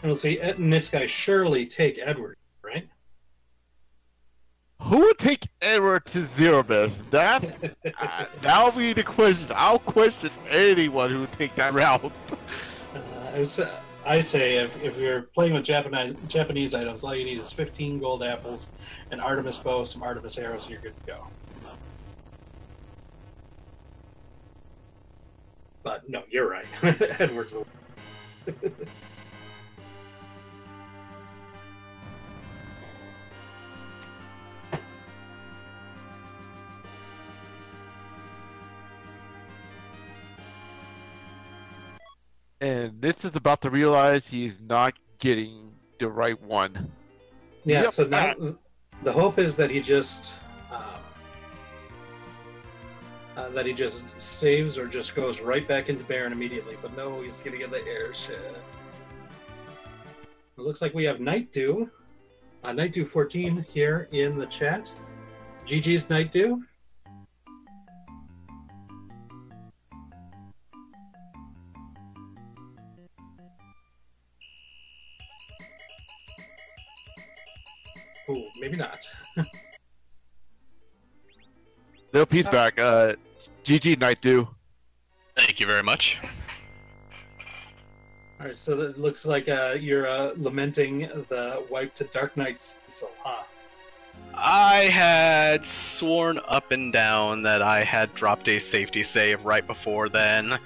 Speaker 1: And we'll see, and this guy surely take Edward, right?
Speaker 2: Who would take Edward to Zero Mist? That'll be the question. I'll question anyone who would take that route.
Speaker 1: I say if you're playing with Japanese items, all you need is 15 gold apples, an Artemis bow, some Artemis arrows, and you're good to go. But no, you're right. Edward's the one.
Speaker 2: And this is about to realize he's not getting the right one.
Speaker 1: Yeah,
Speaker 2: Yep.
Speaker 1: so now the hope is that he just saves or just goes right back into Baron immediately. But no, he's gonna get the air shit. It looks like we have Night Dew, Night Dew 14 here in the chat. GG's Night Dew. Ooh, maybe not.
Speaker 2: No, peace back. GG Night Dew.
Speaker 5: Thank you very much.
Speaker 1: All right, so it looks like you're lamenting the wipe to Dark Knight's Cecil, huh?
Speaker 5: I had sworn up and down that I had dropped a safety save right before then.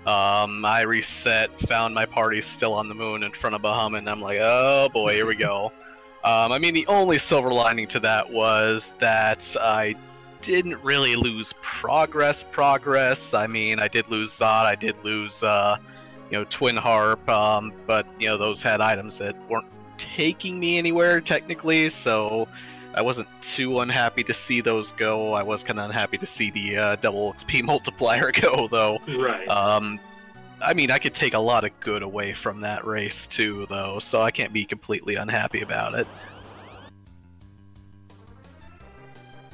Speaker 5: I reset, found my party still on the moon in front of Bahamut, and I'm like, oh boy, here we go. I mean, the only silver lining to that was that I didn't really lose progress. I mean, I did lose Zod, I did lose, Twin Harp, but, those had items that weren't taking me anywhere, technically, so I wasn't too unhappy to see those go. I was kind of unhappy to see the double XP multiplier go, though.
Speaker 1: Right.
Speaker 5: I mean, I could take a lot of good away from that race, too, though, so I can't be completely unhappy about it.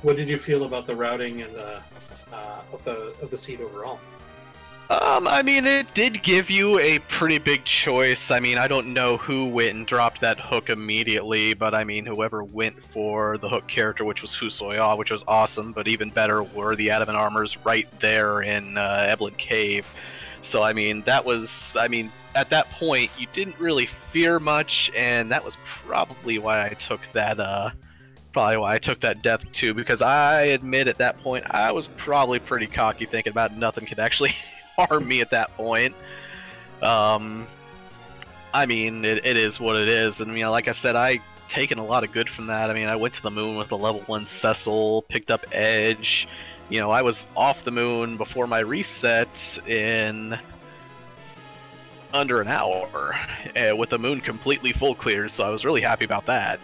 Speaker 1: What did you feel about the routing and of the seed overall?
Speaker 5: I mean, it did give you a pretty big choice. I mean, I don't know who went and dropped that hook immediately, but I mean, whoever went for the hook character, which was Fusoya, which was awesome, but even better were the Adamant Armors right there in Eblin Cave. So, I mean, at that point, you didn't really fear much, and that was probably why I took that, death too, because I admit at that point, I was probably pretty cocky thinking about nothing could actually harm me at that point. I mean, it is what it is, and like I said, I taken a lot of good from that. I mean, I went to the moon with a level 1 Cecil, picked up Edge. I was off the moon before my reset in under an hour, with the moon completely full cleared, so I was really happy about that.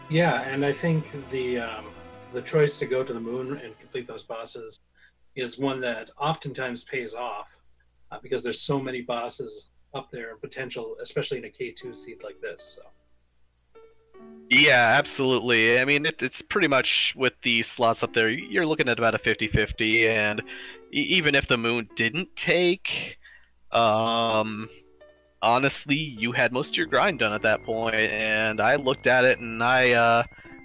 Speaker 1: Yeah, and I think the choice to go to the moon and complete those bosses is one that oftentimes pays off because there's so many bosses up there and potential, especially in a K2 seed like this. So.
Speaker 5: Yeah, absolutely. I mean, it's pretty much with the slots up there, you're looking at about a 50-50, and even if the moon didn't take, honestly, you had most of your grind done at that point, and I looked at it and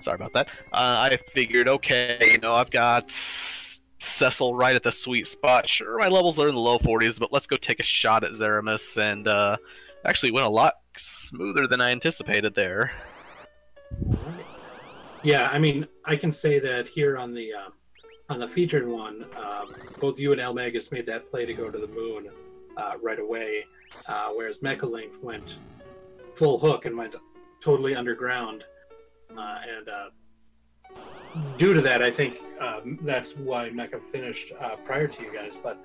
Speaker 5: sorry about that, I figured, okay, you know, I've got Cecil right at the sweet spot. Sure, my levels are in the low 40s, but let's go take a shot at Zeramis, and actually went a lot smoother than I anticipated there.
Speaker 1: Yeah, I mean, I can say that here on the featured one, both you and Elmagus made that play to go to the moon right away, whereas Mechalink went full hook and went totally underground, and due to that, I think that's why Mecha finished prior to you guys. But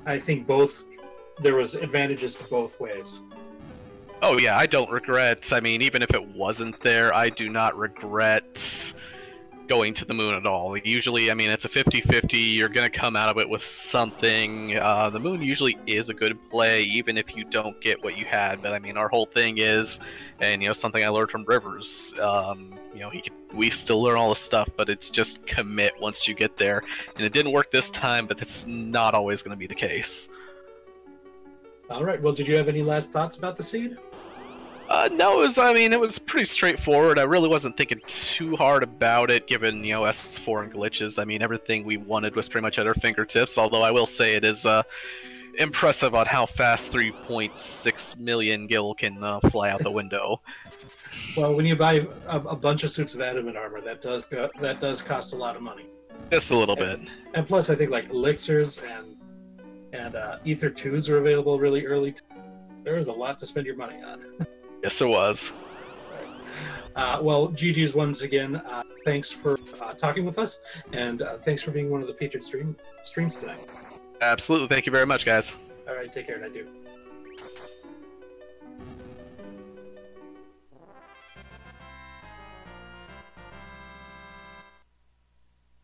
Speaker 1: I think there was advantages to both ways.
Speaker 5: Oh yeah, I don't regret. I mean, even if it wasn't there, I do not regret going to the moon at all. Usually, I mean, it's a 50-50. You're going to come out of it with something. The moon usually is a good play, even if you don't get what you had. But I mean, our whole thing is, and you know, something I learned from Rivers. You know, we still learn all this stuff, but it's just commit once you get there. And it didn't work this time, but it's not always going to be the case.
Speaker 1: All right. Well, did you have any last thoughts about the seed?
Speaker 5: No, it was pretty straightforward. I really wasn't thinking too hard about it, given, you know, S4 and glitches. I mean, everything we wanted was pretty much at our fingertips, although I will say it is impressive on how fast 3.6 million gil can fly out the window.
Speaker 1: Well, when you buy a bunch of suits of adamant armor, that does cost a lot of money.
Speaker 5: Just a little bit.
Speaker 1: And plus, I think like elixirs and Ether 2s are available really early. There is a lot to spend your money on.
Speaker 5: Yes, it was.
Speaker 1: Well, GG's once again. Thanks for talking with us, and thanks for being one of the featured streams tonight.
Speaker 5: Absolutely. Thank you very much, guys.
Speaker 1: All right, take care, and I do.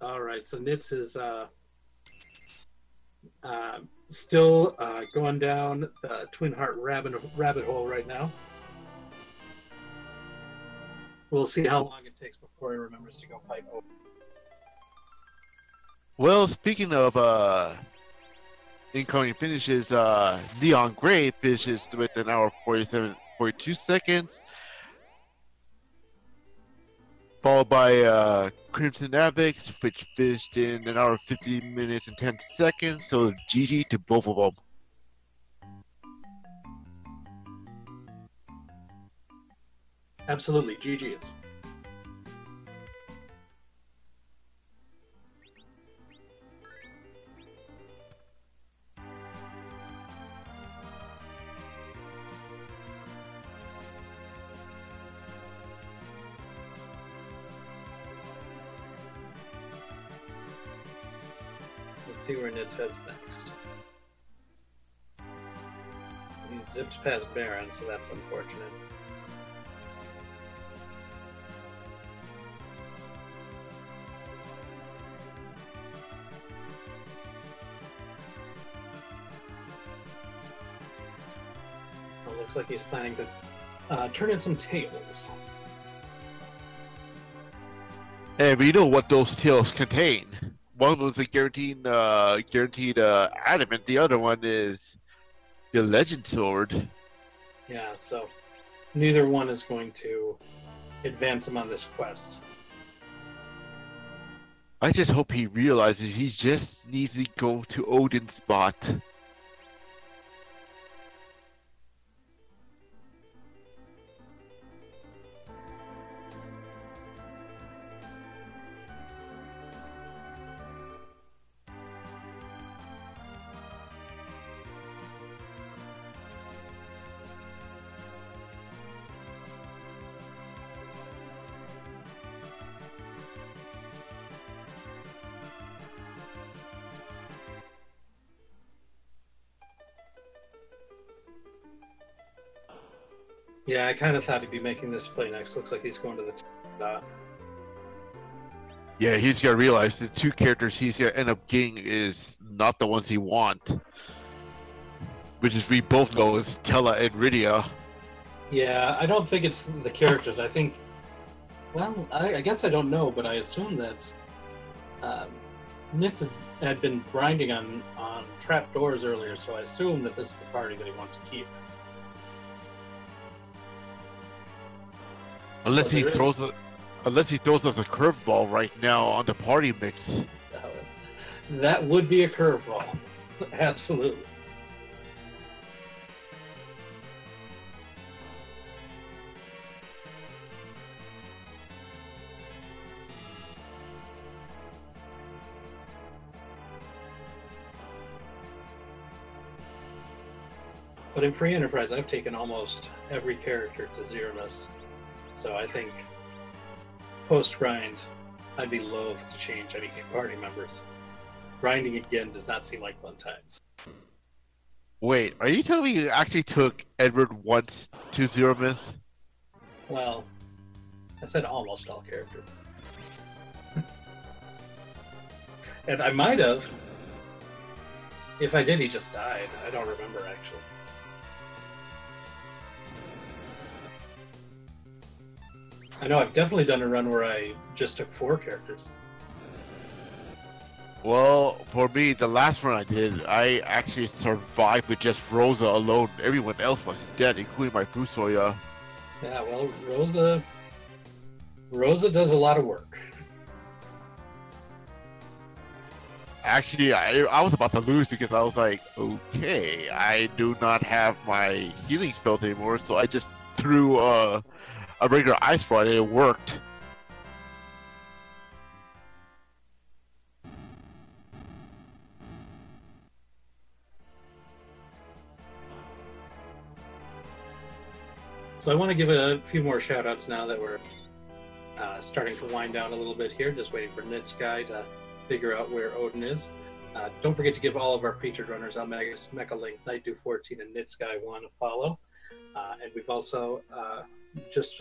Speaker 1: All right, so Nitz is still going down the Twin Heart rabbit hole right now. We'll see how long it takes before he remembers to go pipe over.
Speaker 2: Well, speaking of incoming finishes, Neon Gray finishes with an hour 42 seconds, followed by Crimson Avex, which finished in an hour 50 minutes and 10 seconds. So GG to both of them.
Speaker 1: Absolutely, GG's. Let's see where Nitz heads next. He zipped past Baron, so that's unfortunate. Well, looks like he's planning to turn in some tables.
Speaker 2: Hey, we know what those tails contain. One was a guaranteed adamant. The other one is the legend sword.
Speaker 1: Yeah, so neither one is going to advance him on this quest.
Speaker 2: I just hope he realizes he just needs to go to Odin's spot.
Speaker 1: Yeah, I kind of thought he'd be making this play next. Looks like he's going to the dot.
Speaker 2: Yeah, he's gonna realize the two characters he's gonna end up getting is not the ones he want. Which is we both know is Tella and Rydia.
Speaker 1: Yeah, I don't think it's the characters. I think, well, I guess I don't know, but I assume that Nitz had been grinding on trapdoors earlier, so I assume that this is the party that he wants to keep.
Speaker 2: Unless he throws us a curveball right now on the party mix.
Speaker 1: That would be a curveball. Absolutely. But in Free Enterprise, I've taken almost every character to zeroness, so I think post-grind, I'd be loath to change any party members. Grinding again does not seem like fun times.
Speaker 2: Wait, are you telling me you actually took Edward once to zero miss?
Speaker 1: Well, I said almost all characters. And I might have. If I did, he just died. I don't remember, actually. I know I've definitely done a run where I just took 4 characters.
Speaker 2: Well, for me, the last run I did, I actually survived with just Rosa alone. Everyone else was dead, including my Fusoya.
Speaker 1: Yeah, well, Rosa does a lot of work.
Speaker 2: Actually, I was about to lose because I was like, okay, I do not have my healing spells anymore, so I just threw a regular ice rod and it worked.
Speaker 1: So I want to give a few more shout-outs now that we're starting to wind down a little bit here, just waiting for Nitsky to figure out where Odin is. Don't forget to give all of our featured runners, Almegas, Mecha Link, Night 14, and Nitsky 1 a follow. And we've also just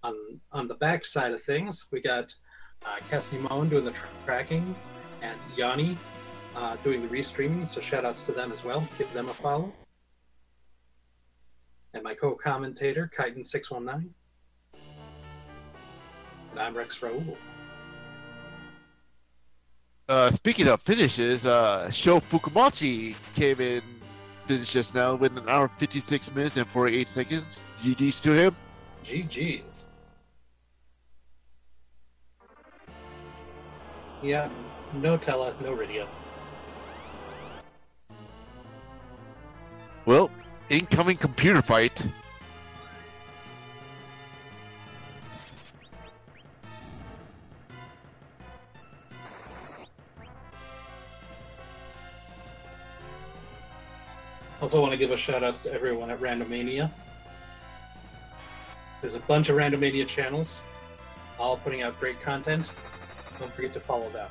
Speaker 1: on the back side of things, we got Cassimone doing the tracking and Yanni doing the restreaming, so shout-outs to them as well. Give them a follow. And my co-commentator, Kiten619. And I'm Rex Raoul.
Speaker 2: Speaking of finishes, Sho Fukumachi came in finished just now with 1 hour 56 minutes and 48 seconds. GG's to him.
Speaker 1: GG's. Yeah, no Tella, no Rydia.
Speaker 2: Well, incoming computer fight.
Speaker 1: Also want to give a shout outs to everyone at Randomania. There's a bunch of Randomania channels, all putting out great content. Don't forget to follow them.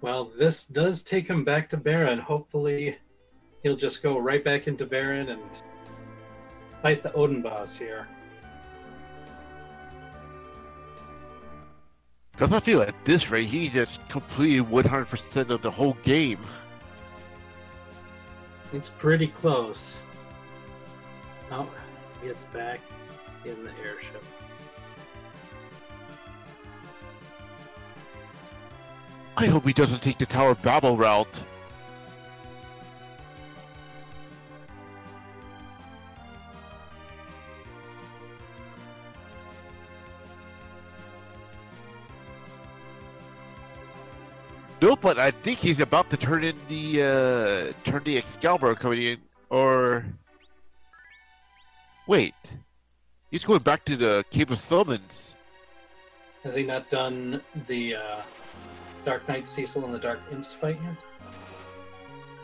Speaker 1: Well, this does take him back to Baron. Hopefully, he'll just go right back into Baron and fight the Odin boss here.
Speaker 2: Because I feel at this rate, he just completed 100% of the whole game.
Speaker 1: It's pretty close. Oh, he gets back in the airship.
Speaker 2: I hope he doesn't take the Tower Babel route. No, but I think he's about to turn in the Excalibur coming in, or wait, he's going back to the Cave of Summons.
Speaker 1: Has he not done the Dark Knight Cecil and the Dark Imps fight yet?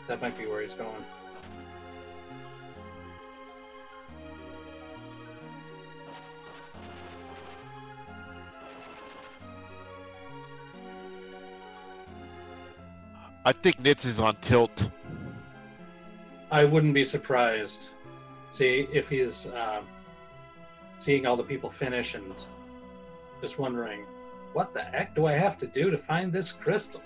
Speaker 1: That might be where he's going.
Speaker 2: I think Nitz is on tilt.
Speaker 1: I wouldn't be surprised. See if he's seeing all the people finish and just wondering, what the heck do I have to do to find this crystal?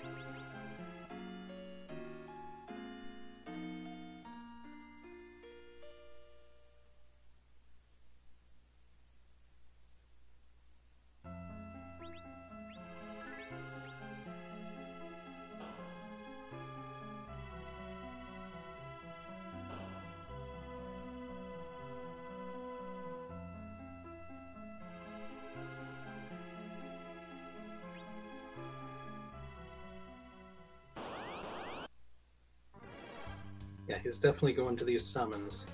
Speaker 1: Yeah, he's definitely going to these summons.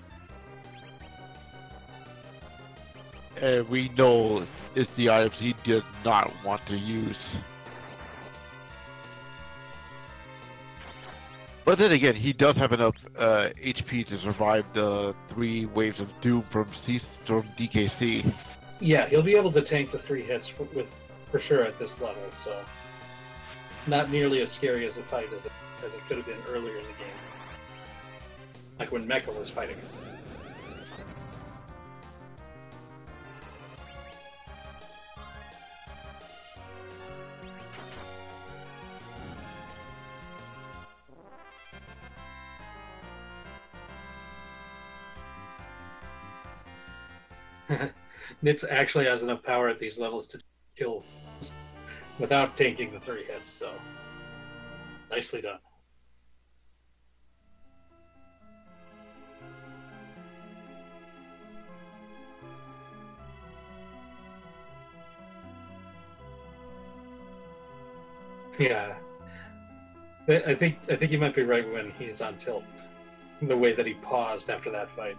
Speaker 2: And we know it's the items he did not want to use. But then again, he does have enough HP to survive the 3 waves of doom from DKC.
Speaker 1: Yeah, he'll be able to tank the 3 hits for sure at this level, so not nearly as scary as a fight as it could have been earlier in the game. Like when Mecha was fighting him. Nitz actually has enough power at these levels to kill without tanking the 3 hits, so nicely done. Yeah, I think you might be right when he's on tilt. The way that he paused after that fight.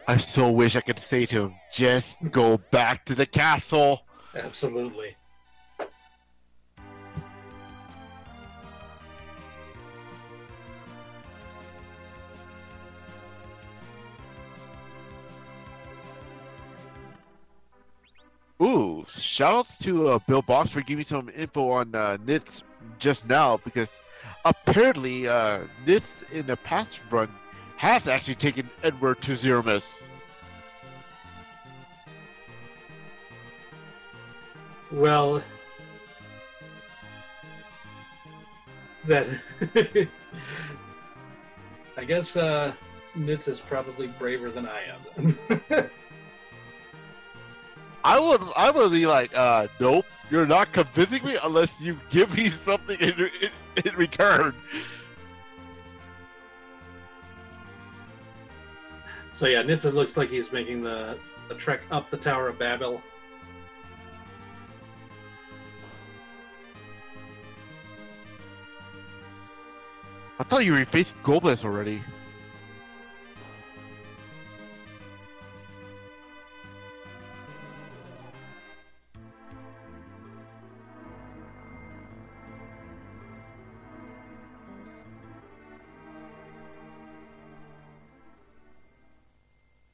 Speaker 2: I so wish I could say to him, just go back to the castle.
Speaker 1: Absolutely.
Speaker 2: Ooh, shoutouts to Bill Box for giving some info on Nitz just now, because apparently Nitz in the past run has actually taken Edward to Zero Miss.
Speaker 1: Well, that I guess Nitz is probably braver than I am.
Speaker 2: I would be like, nope, you're not convincing me unless you give me something in return.
Speaker 1: So yeah, Nitz looks like he's making the trek up the Tower of Babel.
Speaker 2: I thought you refaced Gobles already.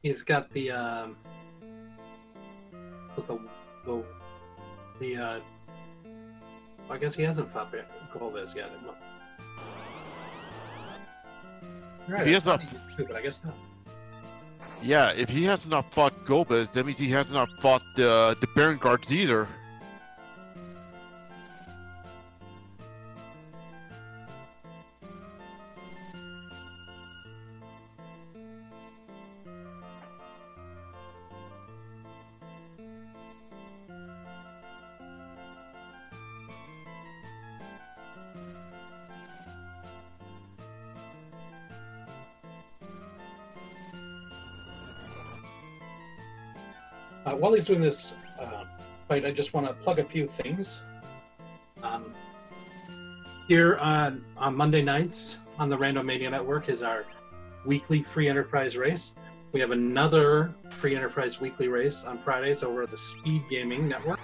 Speaker 1: He's got the I guess he hasn't fought Golbez yet. Right,
Speaker 2: He has not.
Speaker 1: but I guess not.
Speaker 2: Yeah, if he has not fought Gobles, that means he has not fought the Baron Guards either.
Speaker 1: While he's doing this fight, I just want to plug a few things. Here on Monday nights on the Randomizer Network is our weekly free enterprise race. We have another free enterprise weekly race on Fridays over at the Speed Gaming Network.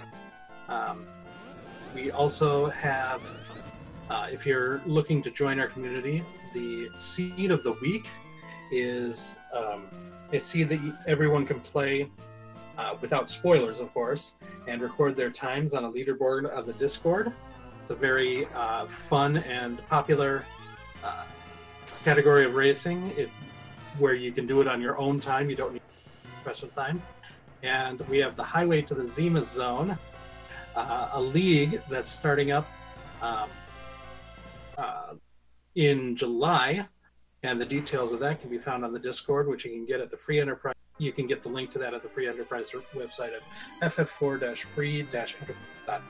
Speaker 1: We also have, if you're looking to join our community, the seed of the week is a seed that everyone can play without spoilers, of course, and record their times on a leaderboard of the Discord. It's a very fun and popular category of racing. It's where you can do it on your own time. You don't need special time. And we have the Highway to the Zima Zone, a league that's starting up in July, and the details of that can be found on the Discord, which you can get at the Free Enterprise. You can get the link to that at the Free Enterprise website at ff4-free-enterprise.com.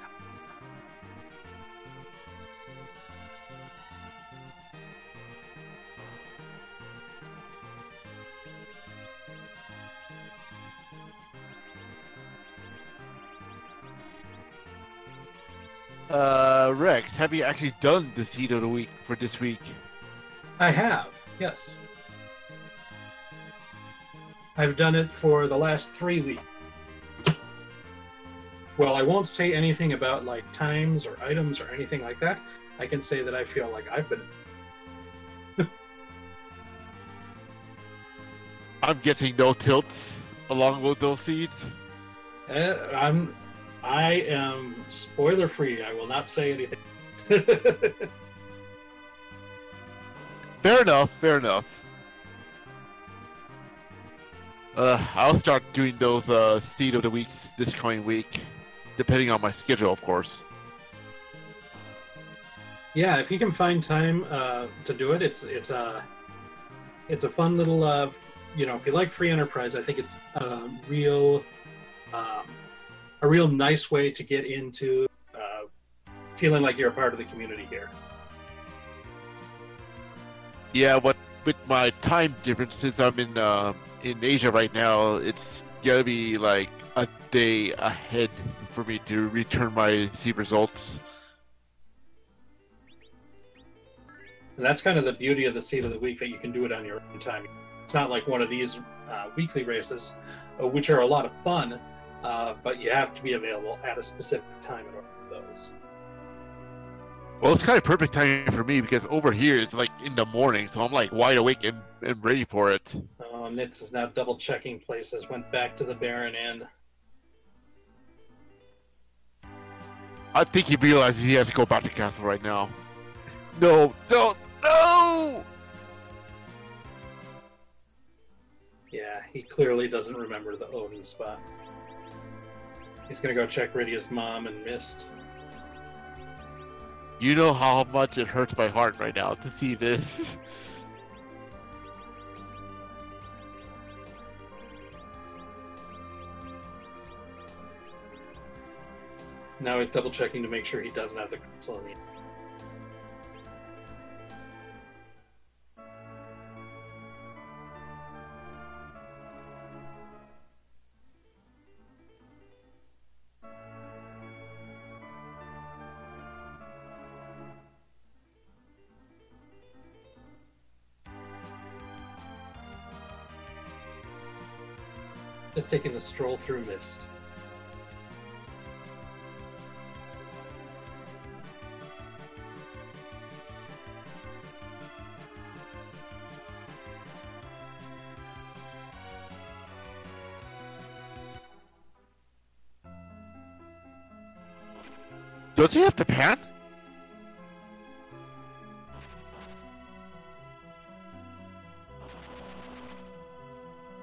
Speaker 2: Rex, have you actually done the seed of the week for this week?
Speaker 1: I have, yes. I've done it for the last 3 weeks. Well, I won't say anything about like times or items or anything like that. I can say that I feel like I've been.
Speaker 2: I'm guessing no tilts along with those seeds.
Speaker 1: I am spoiler free. I will not say anything.
Speaker 2: Fair enough, fair enough. I'll start doing those seed of the weeks this coming week, depending on my schedule, of course.
Speaker 1: Yeah, if you can find time to do it, it's a fun little if you like free enterprise, I think it's a real nice way to get into feeling like you're a part of the community here.
Speaker 2: Yeah, with my time differences, I'm in Asia right now. It's gonna be like a day ahead for me to return my seed results.
Speaker 1: And that's kind of the beauty of the seed of the week, that you can do it on your own time. It's not like one of these weekly races, which are a lot of fun, but you have to be available at a specific time in order for those.
Speaker 2: Well, it's kind of perfect timing for me because over here it's like in the morning, so I'm like wide awake and ready for it.
Speaker 1: Nitz is now double checking places, went back to the Baron Inn.
Speaker 2: I think he realizes he has to go back to castle right now. No, no, no!
Speaker 1: Yeah, he clearly doesn't remember the Odin spot. He's gonna go check Rydia's mom and Mist.
Speaker 2: You know how much it hurts my heart right now to see this.
Speaker 1: Now he's double checking to make sure he doesn't have the crystal in the. Just taking a stroll through Mist.
Speaker 2: Does he have to pan?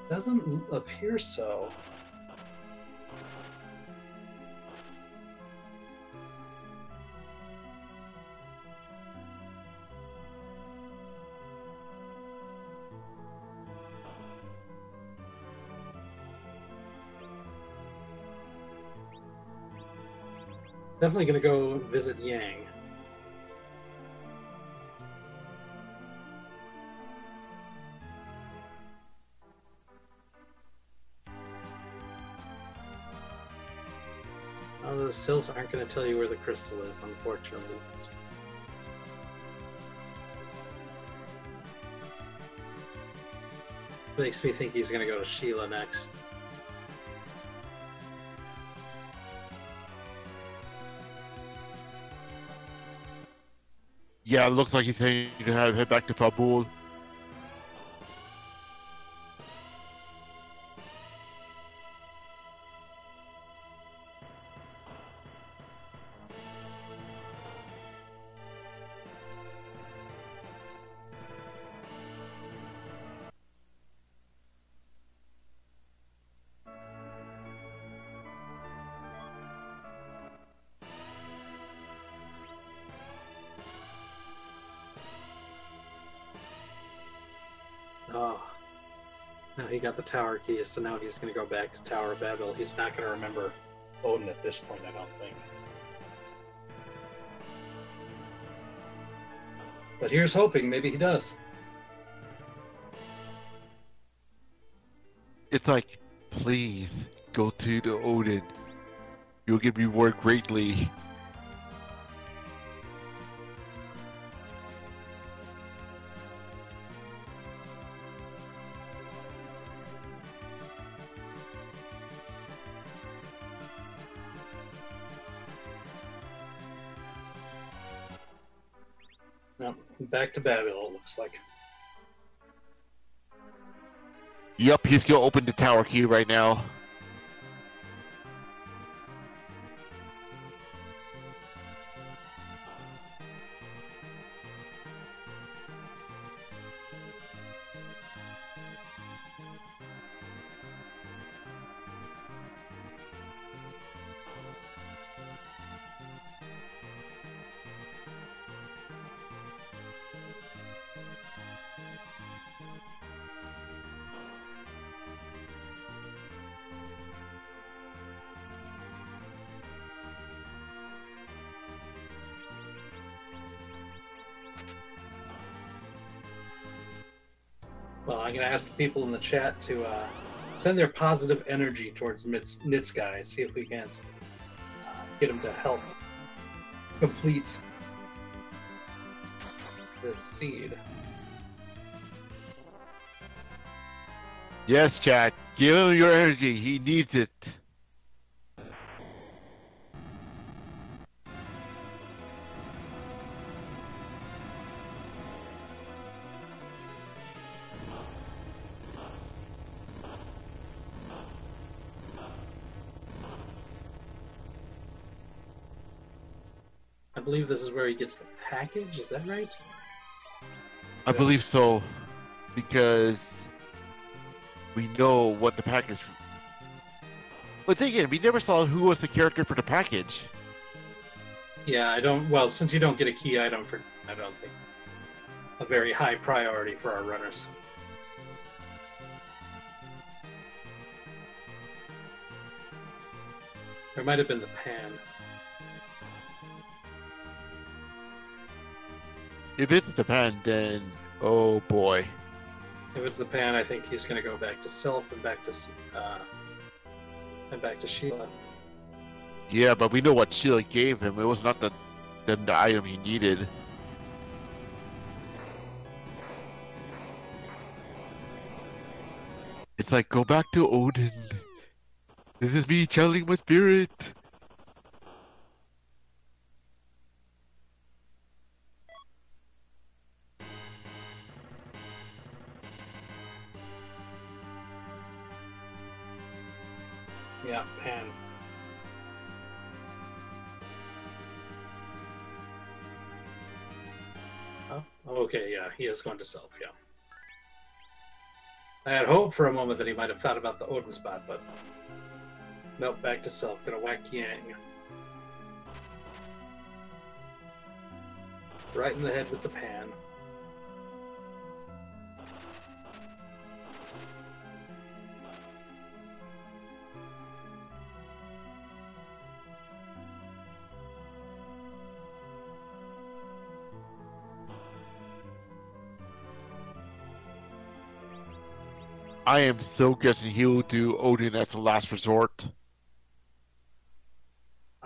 Speaker 1: Doesn't appear so. Definitely gonna go visit Yang. Those sills aren't going to tell you where the crystal is, unfortunately. Makes me think he's going to go to Sheila next.
Speaker 2: Yeah, it looks like he's heading to head back to Fabul.
Speaker 1: Oh. Now he got the tower key, so now he's going to go back to Tower of Babel. He's not going to remember Odin at this point, I don't think. But here's hoping, maybe he does.
Speaker 2: It's like, please, go to the Odin. You'll get rewarded greatly.
Speaker 1: No, back to Babel, it looks like.
Speaker 2: Yep, he's gonna open the tower key right now.
Speaker 1: Well, I'm going to ask the people in the chat to send their positive energy towards Nitz guy. See if we can't get him to help complete the seed.
Speaker 2: Yes, chat. Give him your energy. He needs it.
Speaker 1: I believe this is where he gets the package, is that right?
Speaker 2: I believe so, because we know what the package. But then again, we never saw who was the character for the package.
Speaker 1: Yeah, I don't. Well, since you don't get a key item for, I don't think a very high priority for our runners. There might have been the pan.
Speaker 2: If it's the pen, then oh boy.
Speaker 1: If it's the pan, I think he's going to go back to Sylph and back to Sheila.
Speaker 2: Yeah, but we know what Sheila gave him. It was not the item he needed. It's like, go back to Odin. This is me channeling my spirit.
Speaker 1: Yeah, pan. Oh, okay, yeah, he is going to Sylph, yeah. I had hoped for a moment that he might have thought about the Odin spot, but nope, back to Sylph. Gonna whack Yang. Right in the head with the pan.
Speaker 2: I am so guessing he will do Odin as the last resort.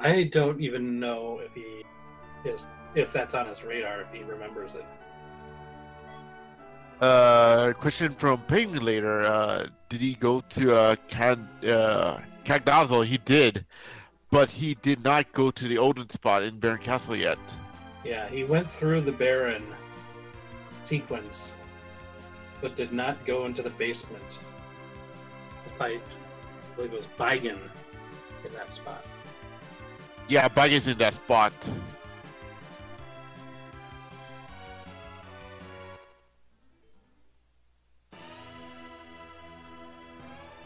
Speaker 1: I don't even know if that's on his radar, if he remembers it.
Speaker 2: Question from Penguin later. Did he go to Cagnazzo? He did, but he did not go to the Odin spot in Baron Castle yet.
Speaker 1: Yeah, he went through the Baron sequence, but did not go into the basement to fight. I believe it was Bigen in that spot.
Speaker 2: Yeah, Bigen's in that spot.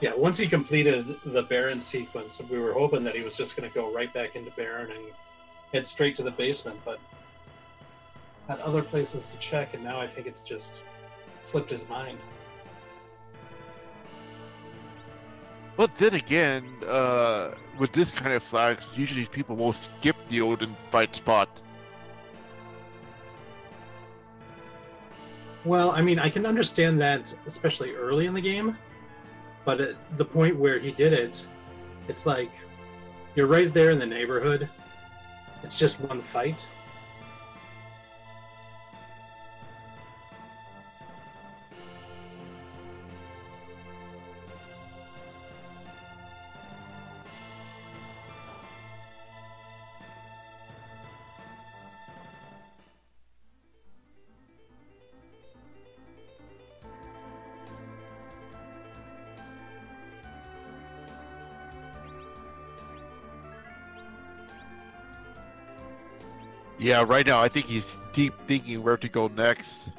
Speaker 1: Yeah, once he completed the Baron sequence, we were hoping that he was just going to go right back into Baron and head straight to the basement, but had other places to check, and now I think it's just slipped his mind.
Speaker 2: But then again, with this kind of flags, usually people will skip the Odin fight spot.
Speaker 1: Well, I mean, I can understand that, especially early in the game, but at the point where he did it, it's like, you're right there in the neighborhood. It's just one fight.
Speaker 2: Yeah, right now I think he's deep thinking where to go next.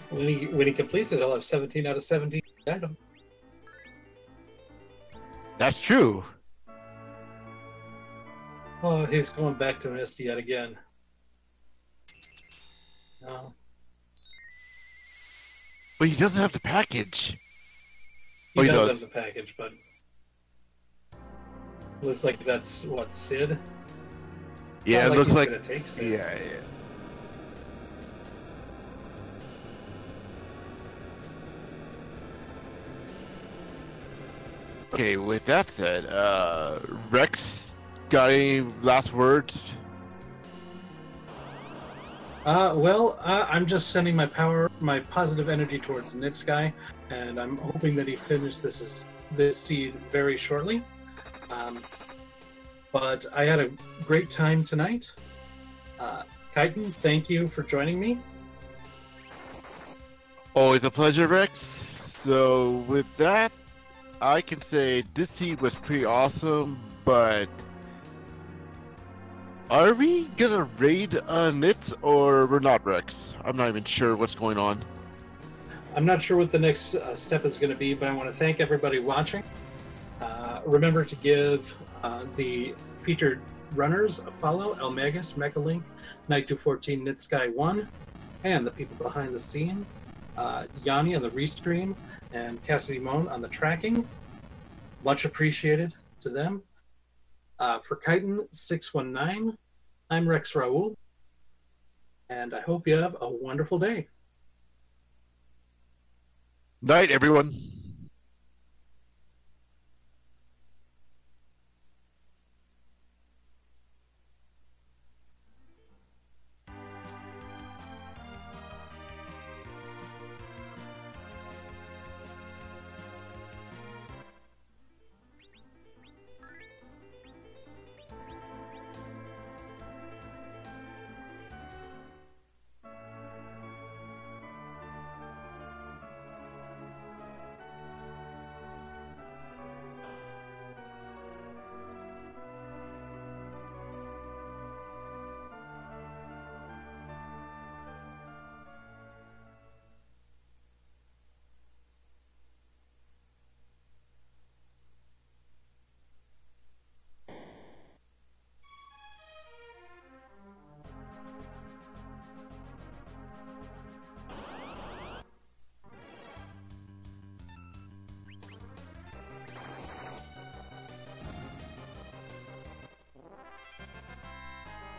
Speaker 1: When he completes it, he'll have 17 out of 17 items.
Speaker 2: That's true.
Speaker 1: Oh, he's going back to Misty yet again. No.
Speaker 2: But he doesn't have the package.
Speaker 1: He
Speaker 2: Oh, he
Speaker 1: does
Speaker 2: does.
Speaker 1: have the package, but looks like that's what, Sid?
Speaker 2: Yeah, it
Speaker 1: Not
Speaker 2: looks
Speaker 1: he's
Speaker 2: like.
Speaker 1: gonna take Sid.
Speaker 2: Yeah. Okay, with that said, Rex, got any last words?
Speaker 1: I'm just sending my positive energy towards Nitsky, and I'm hoping that he finishes this seed very shortly. But I had a great time tonight. Kyton, thank you for joining me.
Speaker 2: Always a pleasure, Rex. So with that, I can say this seed was pretty awesome, but are we gonna raid Nits or we're not, Rex? I'm not even sure what's going on.
Speaker 1: I'm not sure what the next step is going to be, but I want to thank everybody watching. Remember to give the featured runners a follow: Elmagus, Mechalink, Night214, Nitsky1, and the people behind the scene, Yanni on the restream, and Cassidy Moan on the tracking. Much appreciated to them. For Kyton619, I'm Rex Raoul, and I hope you have a wonderful day.
Speaker 2: Night, everyone.